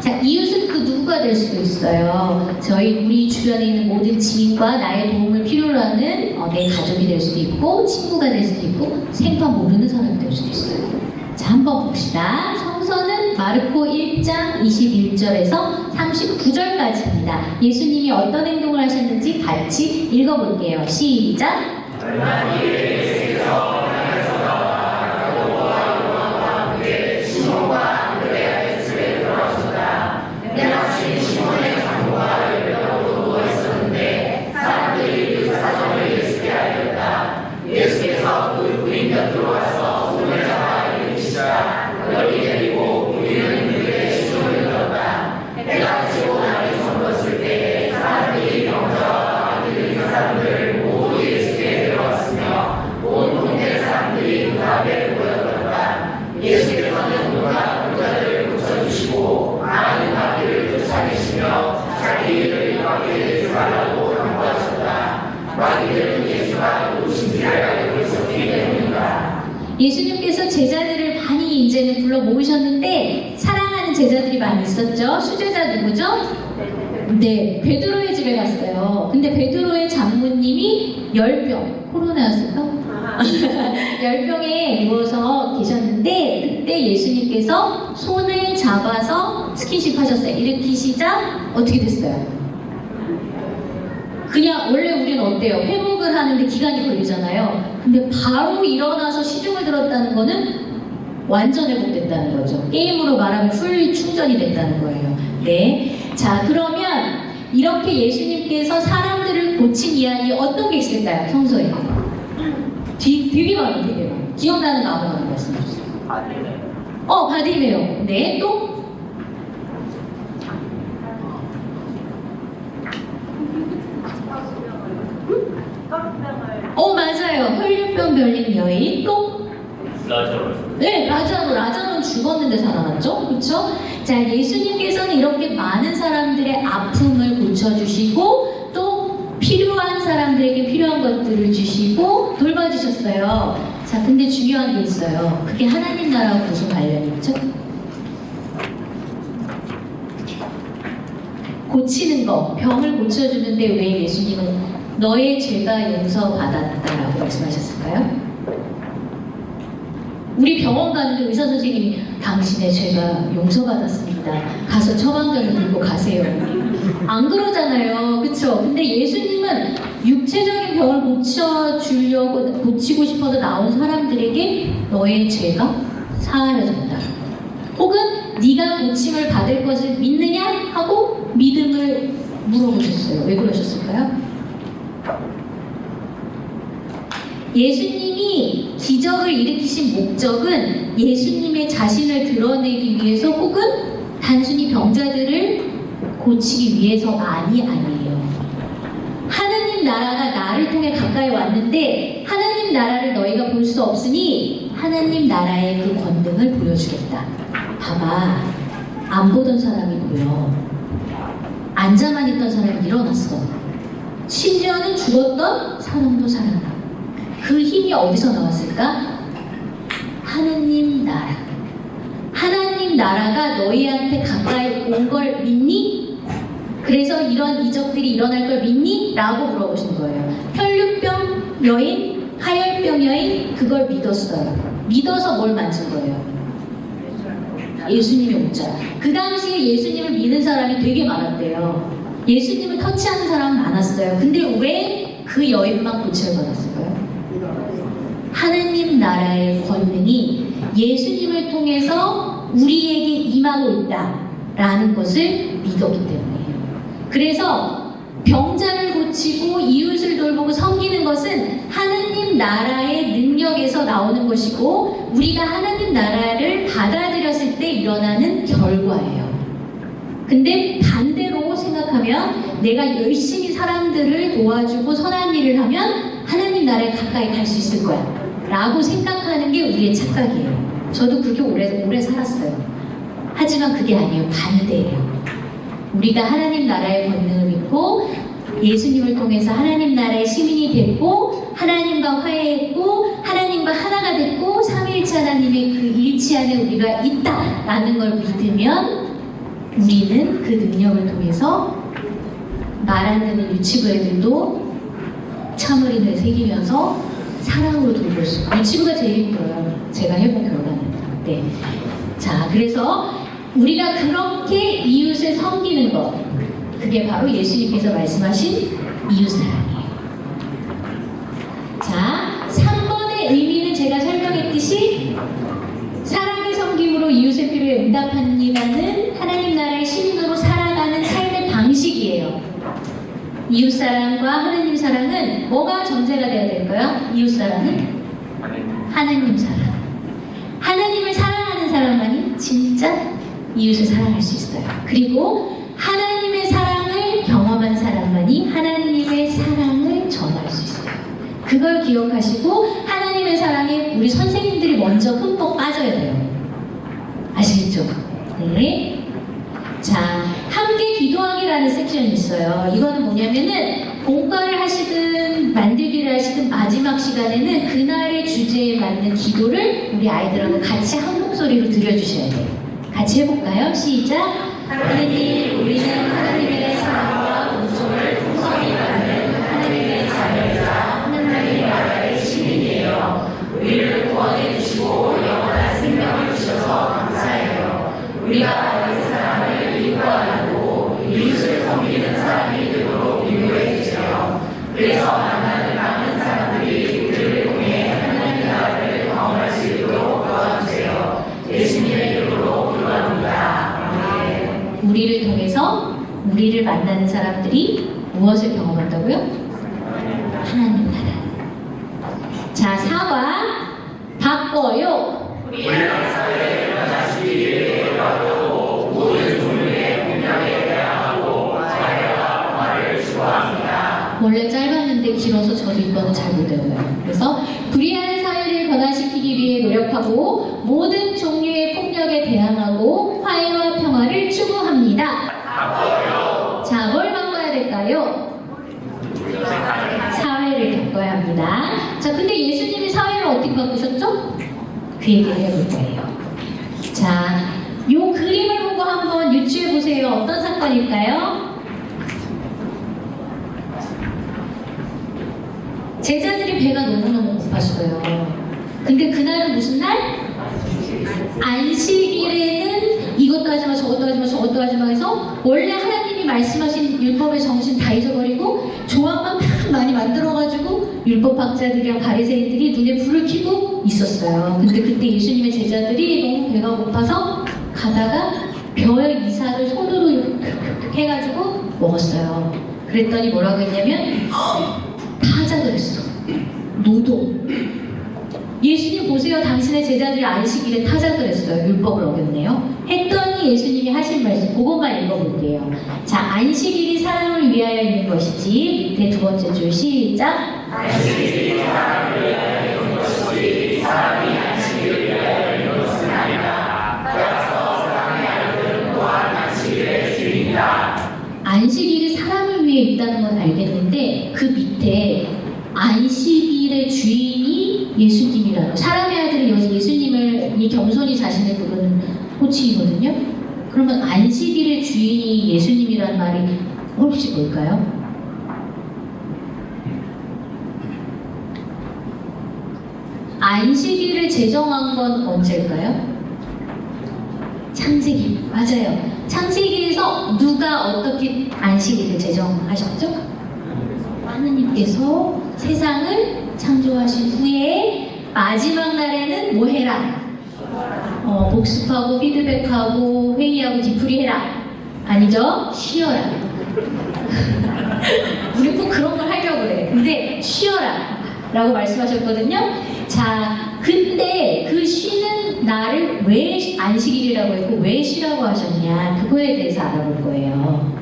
자, 이웃은 그 누구가 될 수도 있어요. 우리 주변에 있는 모든 지인과 나의 도움을 필요로 하는 내 가족이 될 수도 있고, 친구가 될 수도 있고, 생판 모르는 사람이 될 수도 있어요. 자, 한번 봅시다. 성서는 마르코 1장 21절에서 39절까지입니다. 예수님이 어떤 행동을 하셨는지 같이 읽어볼게요. 시작! 예수님께서 제자들을 많이 이제는 불러 모으셨는데 사랑하는 제자들이 많이 있었죠. 수제자 누구죠? 네, 베드로의 집에 갔어요. 근데 베드로의 장모님이 열병, 코로나였을까? 열병에 누워서 계셨는데 그때 예수님께서 손을 잡아서 스킨십 하셨어요. 일으키시자 어떻게 됐어요? 그냥 원래 우리는 어때요? 회복을 하는데 기간이 걸리잖아요. 근데 바로 일어나서 시중을 들었다는 거는 완전 회복됐다는 거죠. 게임으로 말하면 풀 충전이 됐다는 거예요. 네. 자, 그러면 이렇게 예수님께서 사람들을 고친 이야기 어떤 게 있을까요? 성서에. 되게 많아요. 되게 많아요. 기억나는 거 아무거나 말씀해 주세요. 바디메오. 네. 또? 맞아요. 혈류병 걸린 여인. 또? 라자로. 네, 라자로는 죽었는데 살아났죠? 그쵸? 자, 예수님께서는 이렇게 많은 사람들의 아픔을 고쳐주시고 또 필요한 사람들에게 필요한 것들을 주시고 돌봐주셨어요. 자, 근데 중요한 게 있어요. 그게 하나님 나라하고 무슨 관련이 있죠? 고치는 거, 병을 고쳐주는데 왜 예수님은 너의 죄가 용서받았다라고 말씀하셨을까요? 우리 병원 가는데 의사 선생님이 당신의 죄가 용서받았습니다. 가서 처방전을 들고 가세요. 안 그러잖아요. 그쵸? 근데 예수님은 육체적인 병을 고치고 싶어서 나온 사람들에게 너의 죄가 사하려졌다. 혹은 네가 고침을 받을 것을 믿느냐? 하고 믿음을 물어보셨어요. 왜 그러셨을까요? 예수님이 기적을 일으키신 목적은 예수님의 자신을 드러내기 위해서 혹은 단순히 병자들을 고치기 위해서만이 아니에요. 하나님 나라가 나를 통해 가까이 왔는데 하나님 나라를 너희가 볼 수 없으니 하나님 나라의 그 권능을 보여주겠다. 봐봐. 안 보던 사람이 보여. 앉아만 있던 사람이 일어났어. 심지어는 죽었던 사람도 살아나. 그 힘이 어디서 나왔을까? 하느님 나라. 하나님 나라가 너희한테 가까이 온 걸 믿니? 그래서 이런 이적들이 일어날 걸 믿니? 라고 물어보신 거예요. 혈류병 여인, 하열병 여인, 그걸 믿었어요. 믿어서 뭘 만진 거예요? 예수님의 옷자. 그 당시에 예수님을 믿는 사람이 되게 많았대요. 예수님을 터치하는 사람은 많았어요. 근데 왜 그 여인만 고침을 받았을까요? 하느님 나라의 권능이 예수님을 통해서 우리에게 임하고 있다라는 것을 믿었기 때문이에요. 그래서 병자를 고치고 이웃을 돌보고 섬기는 것은 하느님 나라의 능력에서 나오는 것이고 우리가 하느님 나라를 받아들였을 때 일어나는 결과예요. 근데 반대로 생각하면 내가 열심히 사람들을 도와주고 선한 일을 하면 하나님 나라에 가까이 갈 수 있을 거야 라고 생각하는 게 우리의 착각이에요. 저도 그렇게 오래 살았어요. 하지만 그게 아니에요. 반대예요. 우리가 하나님 나라의 권능을 믿고 예수님을 통해서 하나님 나라의 시민이 됐고 하나님과 화해했고 하나님과 하나가 됐고 삼위일체 하나님의 그 일치 안에 우리가 있다라는 걸 믿으면 우리는 그 능력을 통해서 말 안 듣는 유치부 애들도 참을인을 새기면서 사랑으로 돌볼 수 있고 유치부가 제일 힘들어요. 제가 해본 결과는. 네. 자, 그래서 우리가 그렇게 이웃을 섬기는 것 그게 바로 예수님께서 말씀하신 이웃사랑이에요. 자, 3번의 의미는 제가 설명했듯이 사랑의 섬김으로 이웃의 필요에 응답합니다는 하나님 나라의 시민으로 살아가는 삶의 방식이에요. 이웃사랑과 하느님 사랑은 뭐가 전제가 돼야 될까요? 이웃사랑은 하느님 사랑. 하나님을 사랑하는 사람만이 진짜 이웃을 사랑할 수 있어요. 그리고 하나님의 사랑을 경험한 사람만이 하나님의 사랑을 전할 수 있어요. 그걸 기억하시고 하나님의 사랑에 우리 선생님들이 먼저 흠뻑 빠져야 돼요. 아시겠죠? 네. 자, 함께 기도하기라는 섹션이 있어요. 이거는 뭐냐면은 공과를 하시든 만들기를 하시든 마지막 시간에는 그날의 주제에 맞는 기도를 우리 아이들하고 같이 한 목소리로 들려주셔야 돼요. 같이 해볼까요? 시작! 하느님, 우리는 하나님의 사랑과 은총을 풍성히 받는 하나님의 자녀이자 하나님의 나라의 시민이에요. 우리를 구원해 주시고 영원한 생명을 주셔서 감사해요. 우리가 받은 사랑을 인과하고 이웃을 섬기는 사람이 되도록 인도해 주세요. 그래서 만나는 많은 사람들이 우리를 통해 하나님의 나라를 경험할 수 있도록 도와주세요. 예수님의 이름으로 기도합니다. 아멘. 우리를 통해서 우리를 만나는 사람들이 무엇을 경험한다고요? 하나님 나라. 자, 4번 바꿔요. 원래 짧았는데 길어서 저도 이거는 잘 못 외워요. 그래서 불의한 사회를 변화시키기 위해 노력하고 모든 종류의 폭력에 대항하고 화해와 평화를 추구합니다. 바꿔요. 자, 뭘 바꿔야 될까요? 사회를 바꿔야 합니다. 자, 근데 예수님이 사회를 어떻게 바꾸셨죠? 그 얘기를 해볼 거예요. 자, 요 그림을 보고 한번 유추해 보세요. 어떤 사건일까요? 제자들이 배가 너무너무 고팠어요. 근데 그날은 무슨 날? 안식일에는 이것도 하지마 저것도 하지마 저것도 하지마 해서 원래 하나님이 말씀하신 율법의 정신 다 잊어버리고 조합만 딱 많이 만들어가지고 율법학자들이랑 바리새인들이 눈에 불을 켜고 있었어요. 근데 그때 예수님의 제자들이 너무 배가 고파서 가다가 벼의 이삭을 손으로 이렇게 해가지고 먹었어요. 그랬더니 뭐라고 했냐면 타자그랬어. 노동. 예수님 보세요. 당신의 제자들이 안식일에 타자그랬어요. 율법을 어겼네요. 했더니 예수님이 하신 말씀 그것만 읽어볼게요. 자, 안식일이 사람을 위하여 있는 것이지. 밑에 두 번째 줄 시작. 안식일이 사람을 위하여 있는 것이지 사람이 안식일을 위하여 있는 것은 아니다. 따라서 사람의 아들은 안식일이 사람을 위해 있다는 건 알겠는데 그 밑에 안식일의 주인이 예수님이라는 사람의 아들은 예수님을 이 겸손히 자신을 부르는 호칭이거든요. 그러면 안식일의 주인이 예수님이라는 말이 혹시 뭘까요? 안식일을 제정한 건 언제일까요? 창세기. 맞아요. 창세기에서 누가 어떻게 안식일을 제정하셨죠? 하느님께서 세상을 창조하신 후에 마지막 날에는 뭐 해라? 복습하고 피드백하고 회의하고 뒤풀이해라. 아니죠? 쉬어라. 우리 꼭 그런 걸 하려고 그래. 근데 쉬어라 라고 말씀하셨거든요. 자, 근데 그 쉬는 날을 왜 안식일이라고 했고 왜 쉬라고 하셨냐, 그거에 대해서 알아볼 거예요.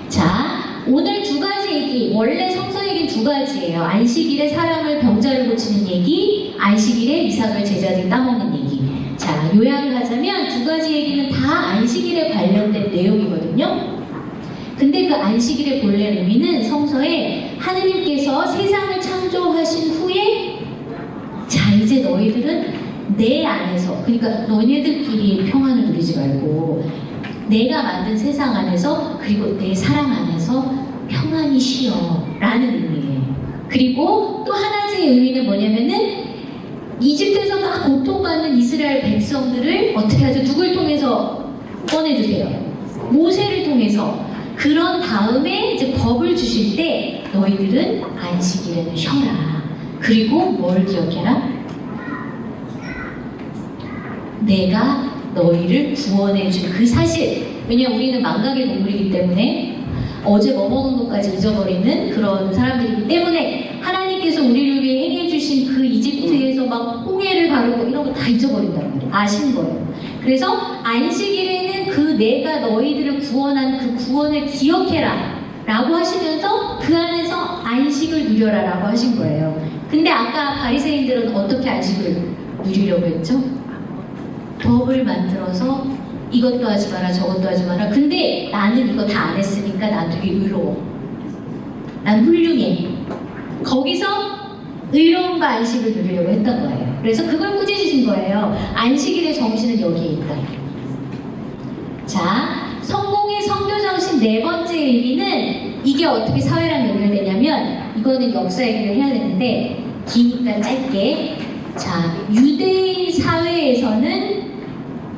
자, 오늘 두 가지 얘기, 원래 성서 얘기는 두 가지예요. 안식일에 사람을 병자를 고치는 얘기, 안식일에 이삭을 제자들이 따먹는 얘기. 자, 요약을 하자면 두 가지 얘기는 다 안식일에 관련된 내용이거든요. 근데 그 안식일의 본래 의미는 성서에 하느님께서 세상을 창조하신 후에 자, 이제 너희들은 내 안에서, 그러니까 너희들끼리 평안을 누리지 말고 내가 만든 세상 안에서 그리고 내 사랑 안에서 평안히 쉬어 라는 의미예요. 그리고 또 한 가지의 의미는 뭐냐면은 이집트에서 막 고통받는 이스라엘 백성들을 어떻게 하죠? 누굴 통해서 꺼내주세요? 모세를 통해서. 그런 다음에 이제 법을 주실 때 너희들은 안식일에는 쉬어라. 그리고 뭘 기억해라? 내가 너희를 구원해준 그 사실. 왜냐면 우리는 망각의 동물이기 때문에 어제 뭐 먹은 것까지 잊어버리는 그런 사람들이기 때문에 하나님께서 우리를 위해 행해주신 그 이집트에서 막 홍해를 가르고 이런 거 다 잊어버린단 말이에요. 아신 거예요. 그래서 안식일에는 그 내가 너희들을 구원한 그 구원을 기억해라 라고 하시면서 그 안에서 안식을 누려라 라고 하신 거예요. 근데 아까 바리새인들은 어떻게 안식을 누리려고 했죠? 법을 만들어서 이것도 하지 마라 저것도 하지 마라. 근데 나는 이거 다 안 했으니까 난 되게 의로워. 난 훌륭해. 거기서 의로움과 안식을 누리려고 했던 거예요. 그래서 그걸 꾸짖으신 거예요. 안식일의 정신은 여기에 있다. 자, 성공의 선교정신 네 번째 의미는 이게 어떻게 사회랑 연결되냐면 이거는 역사 얘기를 해야 되는데 기니까 짧게. 자, 유대인 사회에서는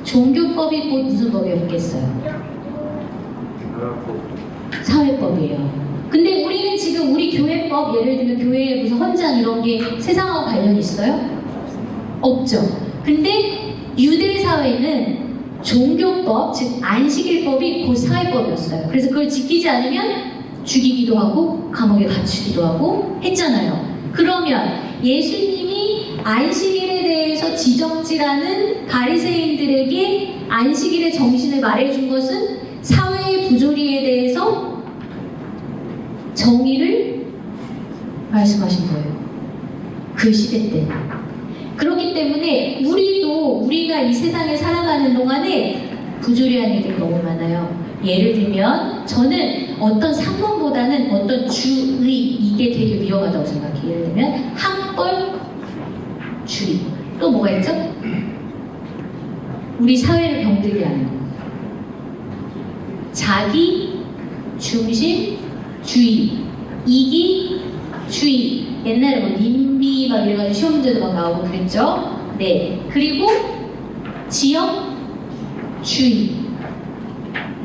종교법이 곧 무슨 법이었겠어요? 사회법이에요. 근데 우리는 지금 우리 교회법, 예를 들면 교회에 무슨 헌장 이런 게 세상하고 관련이 있어요? 없죠. 근데 유대 사회는 종교법, 즉 안식일법이 곧 사회법이었어요. 그래서 그걸 지키지 않으면 죽이기도 하고 감옥에 갇히기도 하고 했잖아요. 그러면 예수님이 안식일에 대해서 지적질하는 바리새인들에게 안식일의 정신을 말해준 것은 사회의 부조리에 대해서 정의를 말씀하신 거예요. 그 시대 때. 그렇기 때문에 우리가 이 세상에 살아가는 동안에 부조리한 일들이 너무 많아요. 예를 들면 저는 어떤 상권보다는 어떤 주의, 이게 되게 위험하다고 생각해요. 예를 들면 학벌, 주의. 또 뭐가 있죠? 우리 사회를 병들게 하는 거. 자기 중심 주의, 이기 주의. 옛날에 뭐 님비 막 이래가지고 시험 문제도 막 나오고 그랬죠. 네. 그리고 지역 주의.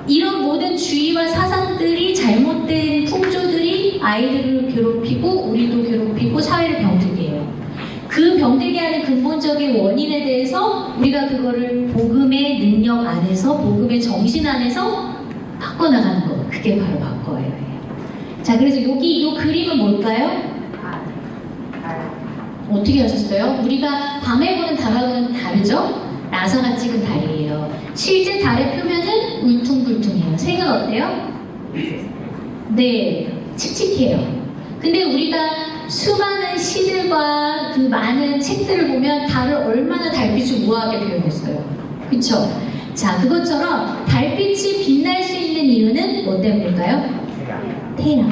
이런 모든 주의와 사상들이 잘못된 풍조들이 아이들을 괴롭히고 우리도 괴롭히고 사회를 병들게 해요. 그 병들게 하는 근본적인 원인에 대해서 우리가 그거를 복음의 능력 안에서, 복음의 정신 안에서 바꿔나가는 거. 그게 바로 바꿔예요. 자, 그래서 이 그림은 뭘까요? 어떻게 하셨어요? 우리가 밤에 보는 달하고는 다르죠? 나사가 찍은 달이에요. 실제 달의 표면은 울퉁불퉁해요. 색은 어때요? 네, 칙칙해요. 근데 우리가 수많은 시들과 그 많은 책들을 보면 달을 얼마나 달빛을 우아하게 표현했어요. 그쵸? 자, 그것처럼 달빛이 빛날 수 있는 이유는 뭐 때문일까요? 태양.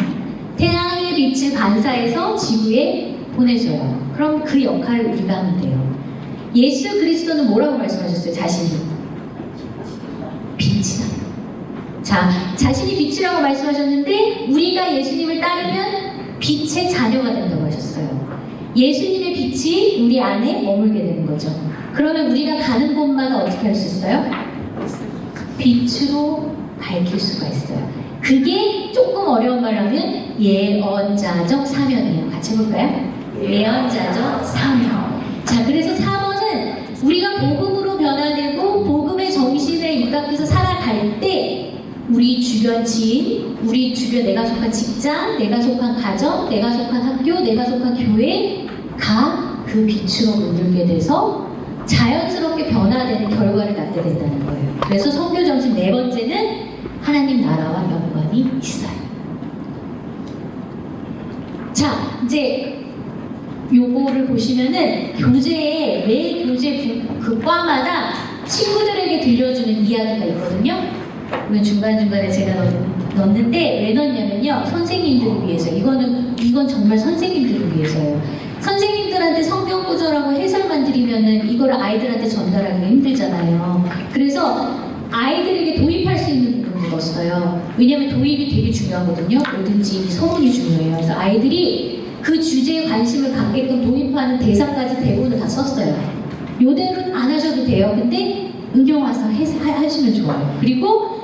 태양의 빛을 반사해서 지구에 보내줘요. 그럼 그 역할을 우리가 하면 돼요. 예수 그리스도는 뭐라고 말씀하셨어요? 자신이 빛이다. 자, 자신이 빛이라고 말씀하셨는데 우리가 예수님을 따르면 빛의 자녀가 된다고 하셨어요. 예수님의 빛이 우리 안에 머물게 되는 거죠. 그러면 우리가 가는 곳마다 어떻게 할 수 있어요? 빛으로 밝힐 수가 있어요. 그게 조금 어려운 말로 하면 예언자적 사명이에요. 같이 해볼까요? 예언자적 사명. 자, 그래서 4번은 우리가 복음으로 변화되고 복음의 정신에 입각해서 살아갈 때 우리 주변 지인, 우리 주변 내가 속한 직장, 내가 속한 가정, 내가 속한 학교, 내가 속한 교회가 그 빛으로 물들게 돼서 자연스럽게 변화되는 결과를 낳게 된다는 거예요. 그래서 선교 정신 네 번째는 하나님 나라와 연관이 있어요. 자, 이제 요거를 보시면은 교재에 매 교재 그 과마다 친구들에게 들려주는 이야기가 있거든요. 이건 중간중간에 제가 넣는데 왜 넣냐면요. 선생님들을 위해서. 이건 정말 선생님들을 위해서예요. 선생님들한테 성경 구절하고 해설만 드리면은 이걸 아이들한테 전달하기가 힘들잖아요. 그래서 아이들에게 도입할 수 있는 부분을 넣었어요. 왜냐면 도입이 되게 중요하거든요. 뭐든지 서문이 중요해요. 그래서 아이들이 그 주제에 관심을 갖게끔 도입하는 대사까지 대본을 다 썼어요. 요대로는 안 하셔도 돼요. 근데 응용와서 하시면 좋아요. 그리고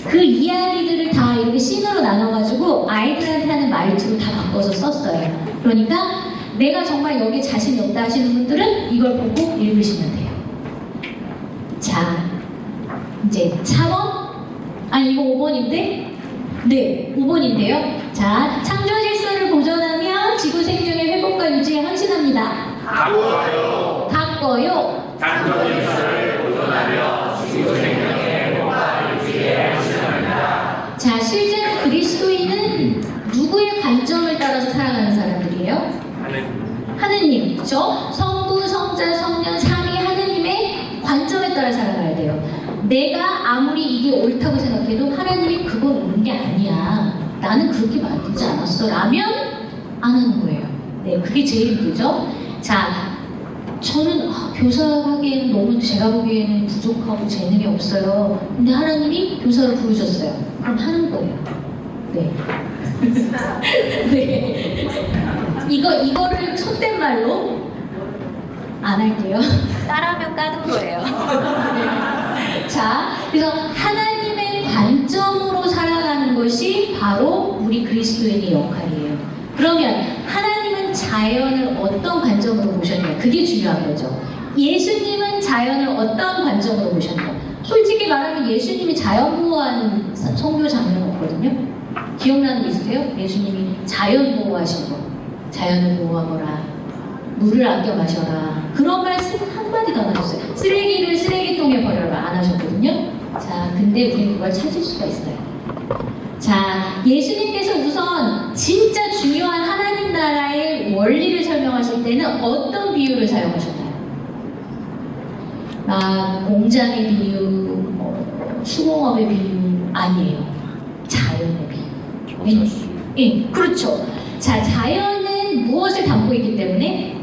그 이야기들을 다 이렇게 씬으로 나눠가지고 아이들한테 하는 말투로 다 바꿔서 썼어요. 그러니까 내가 정말 여기에 자신이 없다 하시는 분들은 이걸 보고 읽으시면 돼요. 자, 이제 4번? 아니 이거 5번인데? 네, 5번인데요. 자, 창조 질서를 보존하며 지구 생명의 회복과 유지에 헌신합니다. 바꿔요. 바꿔요. 창조 질서를 보존하며 지구 생명의 회복과 유지에 헌신합니다. 자, 실제로 그리스도인은 누구의 관점을 따라서 살아가는 사람들이에요? 하느님, 그렇죠? 성부, 성자, 성령, 삼위 하느님의 관점에 따라 살아가야 돼요. 내가 아무리 이게 옳다고 생각해도 하나님이 그건 옳은 게 아니야. 나는 그렇게 만들지 않았어. 라면 안 하는 거예요. 네, 그게 제일 힘들죠. 자, 저는 교사하기에는 너무 제가 보기에는 부족하고 재능이 없어요. 근데 하나님이 교사로 부르셨어요. 그럼 하는 거예요. 네. 네. 이거를 촛된 말로 안 할게요. 따라하면 까는 거예요. 자, 그래서 하나님의 관점으로 살아가는 것이 바로 우리 그리스도인의 역할이에요. 그러면 하나님은 자연을 어떤 관점으로 보셨나요? 그게 중요한 거죠. 예수님은 자연을 어떤 관점으로 보셨나요? 솔직히 말하면 예수님이 자연 보호하는 선교 장면 없거든요. 기억나는 거 있으세요? 예수님이 자연 보호하신 거. 자연을 보호하거라. 물을 아껴 마셔라. 그런 말씀 한마디도 안 하셨어요. 쓰레기를 쓰레기통에 버려라. 안 하셨거든요. 자, 근데 우리 그걸 찾을 수가 있어요. 자, 예수님께서 우선 진짜 중요한 하나님 나라의 원리를 설명하실 때는 어떤 비유를 사용하셨나요? 공장의 비유, 수공업의 비유 아니에요. 자연의 비유. 예, 그렇죠. 자, 자연은 무엇을 담고 있기 때문에?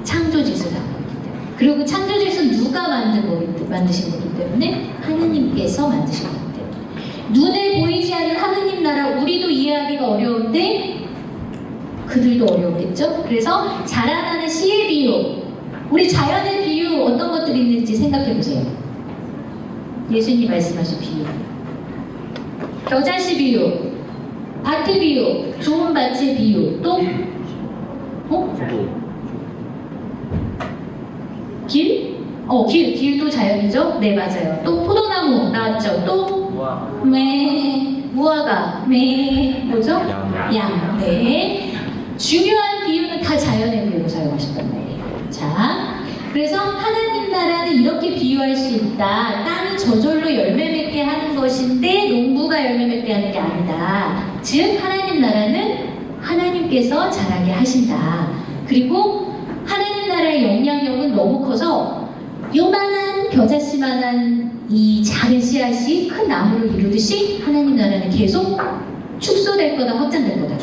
창조짓을 담고 있기 때문에. 그리고 창조짓은 누가 만드신 거기 때문에? 하느님께서 만드신 거기 때문에. 눈에 보이지 않는 하느님 나라, 우리도 이해하기가 어려운데 그들도 어려웠겠죠? 그래서 자라나는 씨의 비유, 우리 자연의 비유 어떤 것들이 있는지 생각해 보세요. 예수님 말씀하신 비유, 겨자씨 비유, 밭의 비유, 좋은 밭의 비유, 또 길? 길도 자연이죠? 네, 맞아요. 또 포도나무 나왔죠? 또 무화과, 뭐죠? 양. 네. 중요한 비유는 다 자연의 비유로 사용하셨단 말이에요. 자, 그래서 하나님 나라는 이렇게 비유할 수 있다. 땅이 저절로 열매 맺게 하는 것인데 농부가 열매 맺게 하는 게 아니다. 즉 하나님 나라는 하나님께서 자라게 하신다. 그리고 하나님 나라의 영향력은 너무 커서 요만한 겨자씨만한 이 작은 씨앗이 큰 나무를 이루듯이 하나님 나라는 계속 축소되고 축소될 거다, 확장될 거다.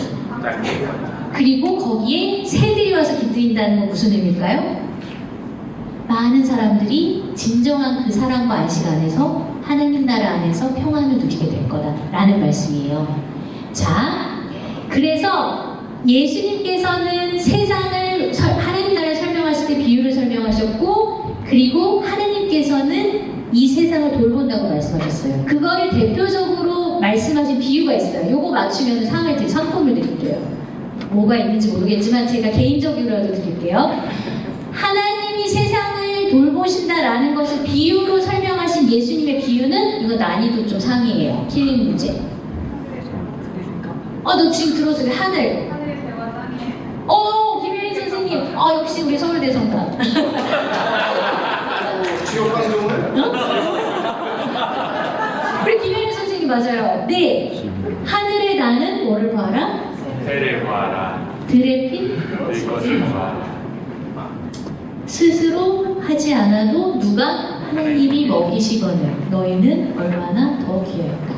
그리고 거기에 새들이 와서 깃들인다는 건 무슨 의미일까요? 많은 사람들이 진정한 그 사랑과 안식 안에서 하나님 나라 안에서 평안을 누리게 될 거다라는 말씀이에요. 자, 그래서 예수님께서는 세상을 하나님 나라를 설명하실 때 비유를 설명하셨고, 그리고 하나님께서는 이 세상을 돌본다고 말씀하셨어요. 그거를 대표적으로 말씀하신 비유가 있어요. 요거 맞추면 상품을 드릴게요. 뭐가 있는지 모르겠지만 제가 개인적으로라도 드릴게요. 하나님이 세상을 돌보신다라는 것을 비유로 설명하신 예수님의 비유는, 이거 난이도 좀 상이에요. 킬링 문제. 너 지금 들어서 하늘. 김혜린 선생님. 역시 우리 서울대 정답. 지옥 방송을? 우리 김혜린 선생님 맞아요. 네. 하늘에 나는 뭐를 봐라? 새를 보아라. 들에 핀 늘 것을 보아라. 스스로 하지 않아도 누가 하나님이 먹이시거늘 너희는 얼마나 더 귀할까.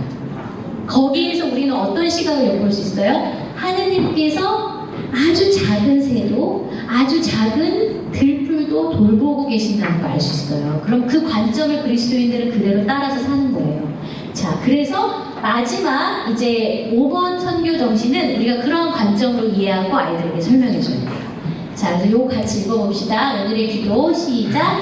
거기에서 우리는 어떤 시각을 엿볼 수 있어요? 하느님께서 아주 작은 새도, 아주 작은 들풀도 돌보고 계신다는 걸 알 수 있어요. 그럼 그 관점을 그리스도인들은 그대로 따라서 사는 거예요. 자, 그래서 마지막 이제 5번 선교 정신은 우리가 그런 관점으로 이해하고 아이들에게 설명해 줘야 돼요. 자, 그래서 요거 같이 읽어봅시다. 오늘의 기도 시작.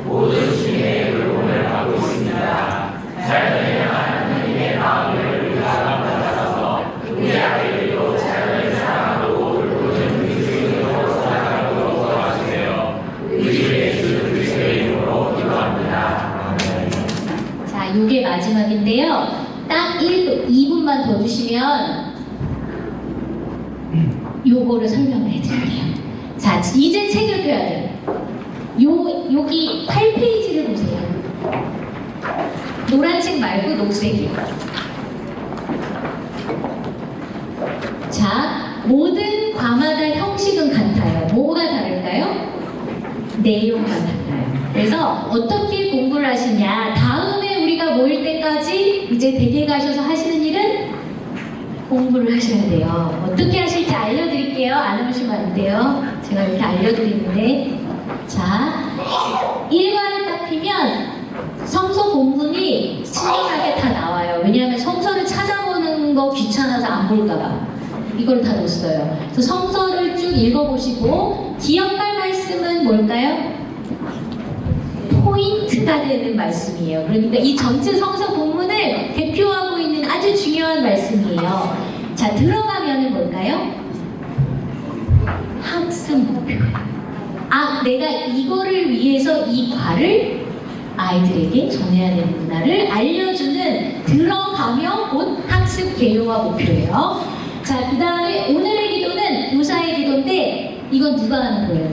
모든 주님의 돌봄을 받고 있습니다. 자연을 향한 하나님의 마음을 우리가 받아서 우리 아이들도 자연을 사랑하고 돌보는 그리스도인으로 살아가도록 도와주세요. 우리 주 예수 그리스도의 이름으로 기도합니다. 아멘. 자, 요게 마지막인데요. 딱 2분만 더 주시면 요거를 설명을 해드릴게요. 자, 이제 책을 펴야 돼요. 여기 8페이지를 보세요. 노란 책 말고 녹색이요. 자, 모든 과마다 형식은 같아요. 뭐가 다를까요? 내용만 달라요. 그래서 어떻게 공부를 하시냐, 다음에 우리가 모일 때까지 이제 댁에 가셔서 하시는 일은 공부를 하셔야 돼요. 어떻게 하실지 알려드릴게요. 안 해보시면 안 돼요. 제가 이렇게 알려드리는데, 자, 1관을 딱 피면 성서 본문이 친절하게 다 나와요. 왜냐하면 성서를 찾아보는 거 귀찮아서 안 볼까봐 이걸 다 넣었어요. 그래서 성서를 쭉 읽어보시고 기억할 말씀은 뭘까요? 포인트가 되는 말씀이에요. 그러니까 이 전체 성서 본문을 대표하고 있는 아주 중요한 말씀이에요. 자, 들어가면은 뭘까요? 학습 목표예요. 내가 이거를 위해서 이 과를 아이들에게 전해야 되는구나를 알려주는, 들어가면 곧 학습 개요와 목표예요. 자, 그 다음에 오늘의 기도는 교사의 기도인데, 이건 누가 하는 거예요?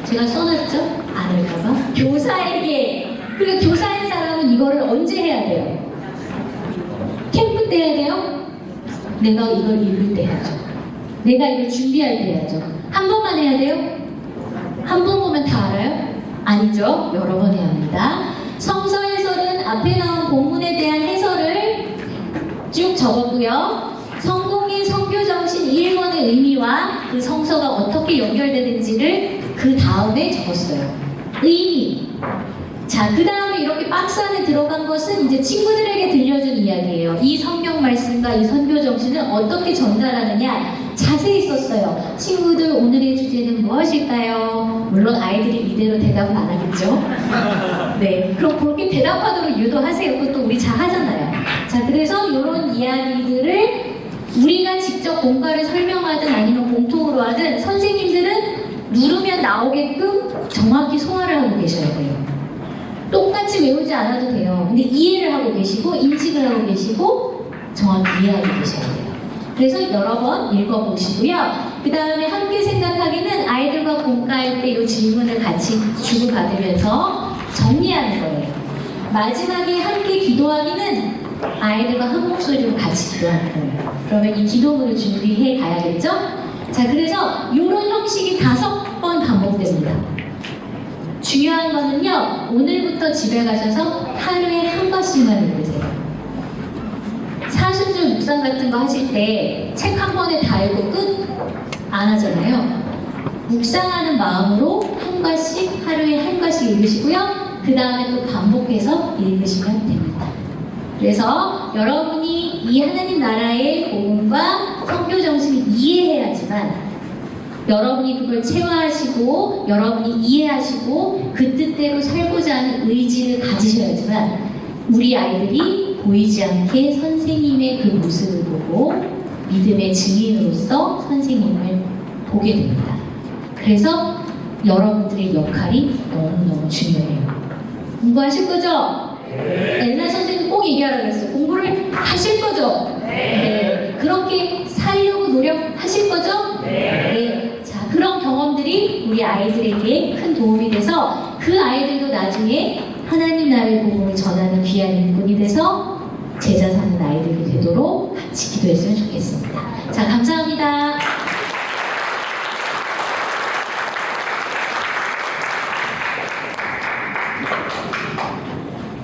제가 써놨죠? 안 할까봐? 교사에게. 그리고 교사인 사람은 이거를 언제 해야 돼요? 캠프 때 해야 돼요? 내가 이걸 읽을 때 해야죠. 내가 이걸 준비할 때 해야죠. 한 번만 해야 돼요? 한 번 보면 다 알아요? 아니죠. 여러 번 해야 합니다. 성서 해설은 앞에 나온 본문에 대한 해설을 쭉 적었고요. 성공인 성교정신 1권의 의미와 그 성서가 어떻게 연결되는지를 그 다음에 적었어요. 의미. 자, 그 다음에 이렇게 박스 안에 들어간 것은 이제 친구들에게 들려준 이야기예요. 이 성경 말씀과 이 선교 정신을 어떻게 전달하느냐 자세히 썼어요. 친구들, 오늘의 주제는 무엇일까요? 물론 아이들이 이대로 대답은 안 하겠죠. 네, 그럼 그렇게 대답하도록 유도하세요. 그것도 우리 잘 하잖아요. 자, 그래서 이런 이야기들을 우리가 직접 공과를 설명하든 아니면 공통으로 하든 선생님들은 누르면 나오게끔 정확히 소화를 하고 계셔야 돼요. 똑같이 외우지 않아도 돼요. 근데 이해를 하고 계시고 인식을 하고 계시고 정확히 이해하고 계셔야 돼요. 그래서 여러 번 읽어보시고요. 그 다음에 함께 생각하기는 아이들과 공과할 때 이 질문을 같이 주고받으면서 정리하는 거예요. 마지막에 함께 기도하기는 아이들과 한 목소리로 같이 기도하는 거예요. 그러면 이 기도문을 준비해 가야겠죠? 자, 그래서 이런 형식이 5번 반복됩니다. 중요한 거는요, 오늘부터 집에 가셔서 하루에 한 번씩만 읽으세요. 사순절 묵상 같은 거 하실 때 책 한 번에 다 읽고 끝 안 하잖아요. 묵상하는 마음으로 한 과씩, 하루에 한 과씩 읽으시고요. 그 다음에 또 반복해서 읽으시면 됩니다. 그래서 여러분이 이 하나님 나라의 복음과 선교 정신을 이해해야지만 여러분이 그걸 체화하시고 여러분이 이해하시고 그 뜻대로 살고자 하는 의지를 가지셔야지만 우리 아이들이 보이지 않게 선생님의 그 모습을 보고 믿음의 증인으로서 선생님을 보게 됩니다. 그래서 여러분들의 역할이 너무너무 중요해요. 공부하실 거죠? 엘나 선생님 꼭 얘기하라고 그랬어요. 공부를 하실 거죠? 네. 그렇게 살려고 노력하실 거죠? 네. 자, 그런 경험들이 우리 아이들에게 큰 도움이 돼서 그 아이들도 나중에 하나님 나라의 복음을 전하는 귀한 일꾼이 돼서 제자 삼는 아이들이 되도록 같이 기도했으면 좋겠습니다. 자, 감사합니다.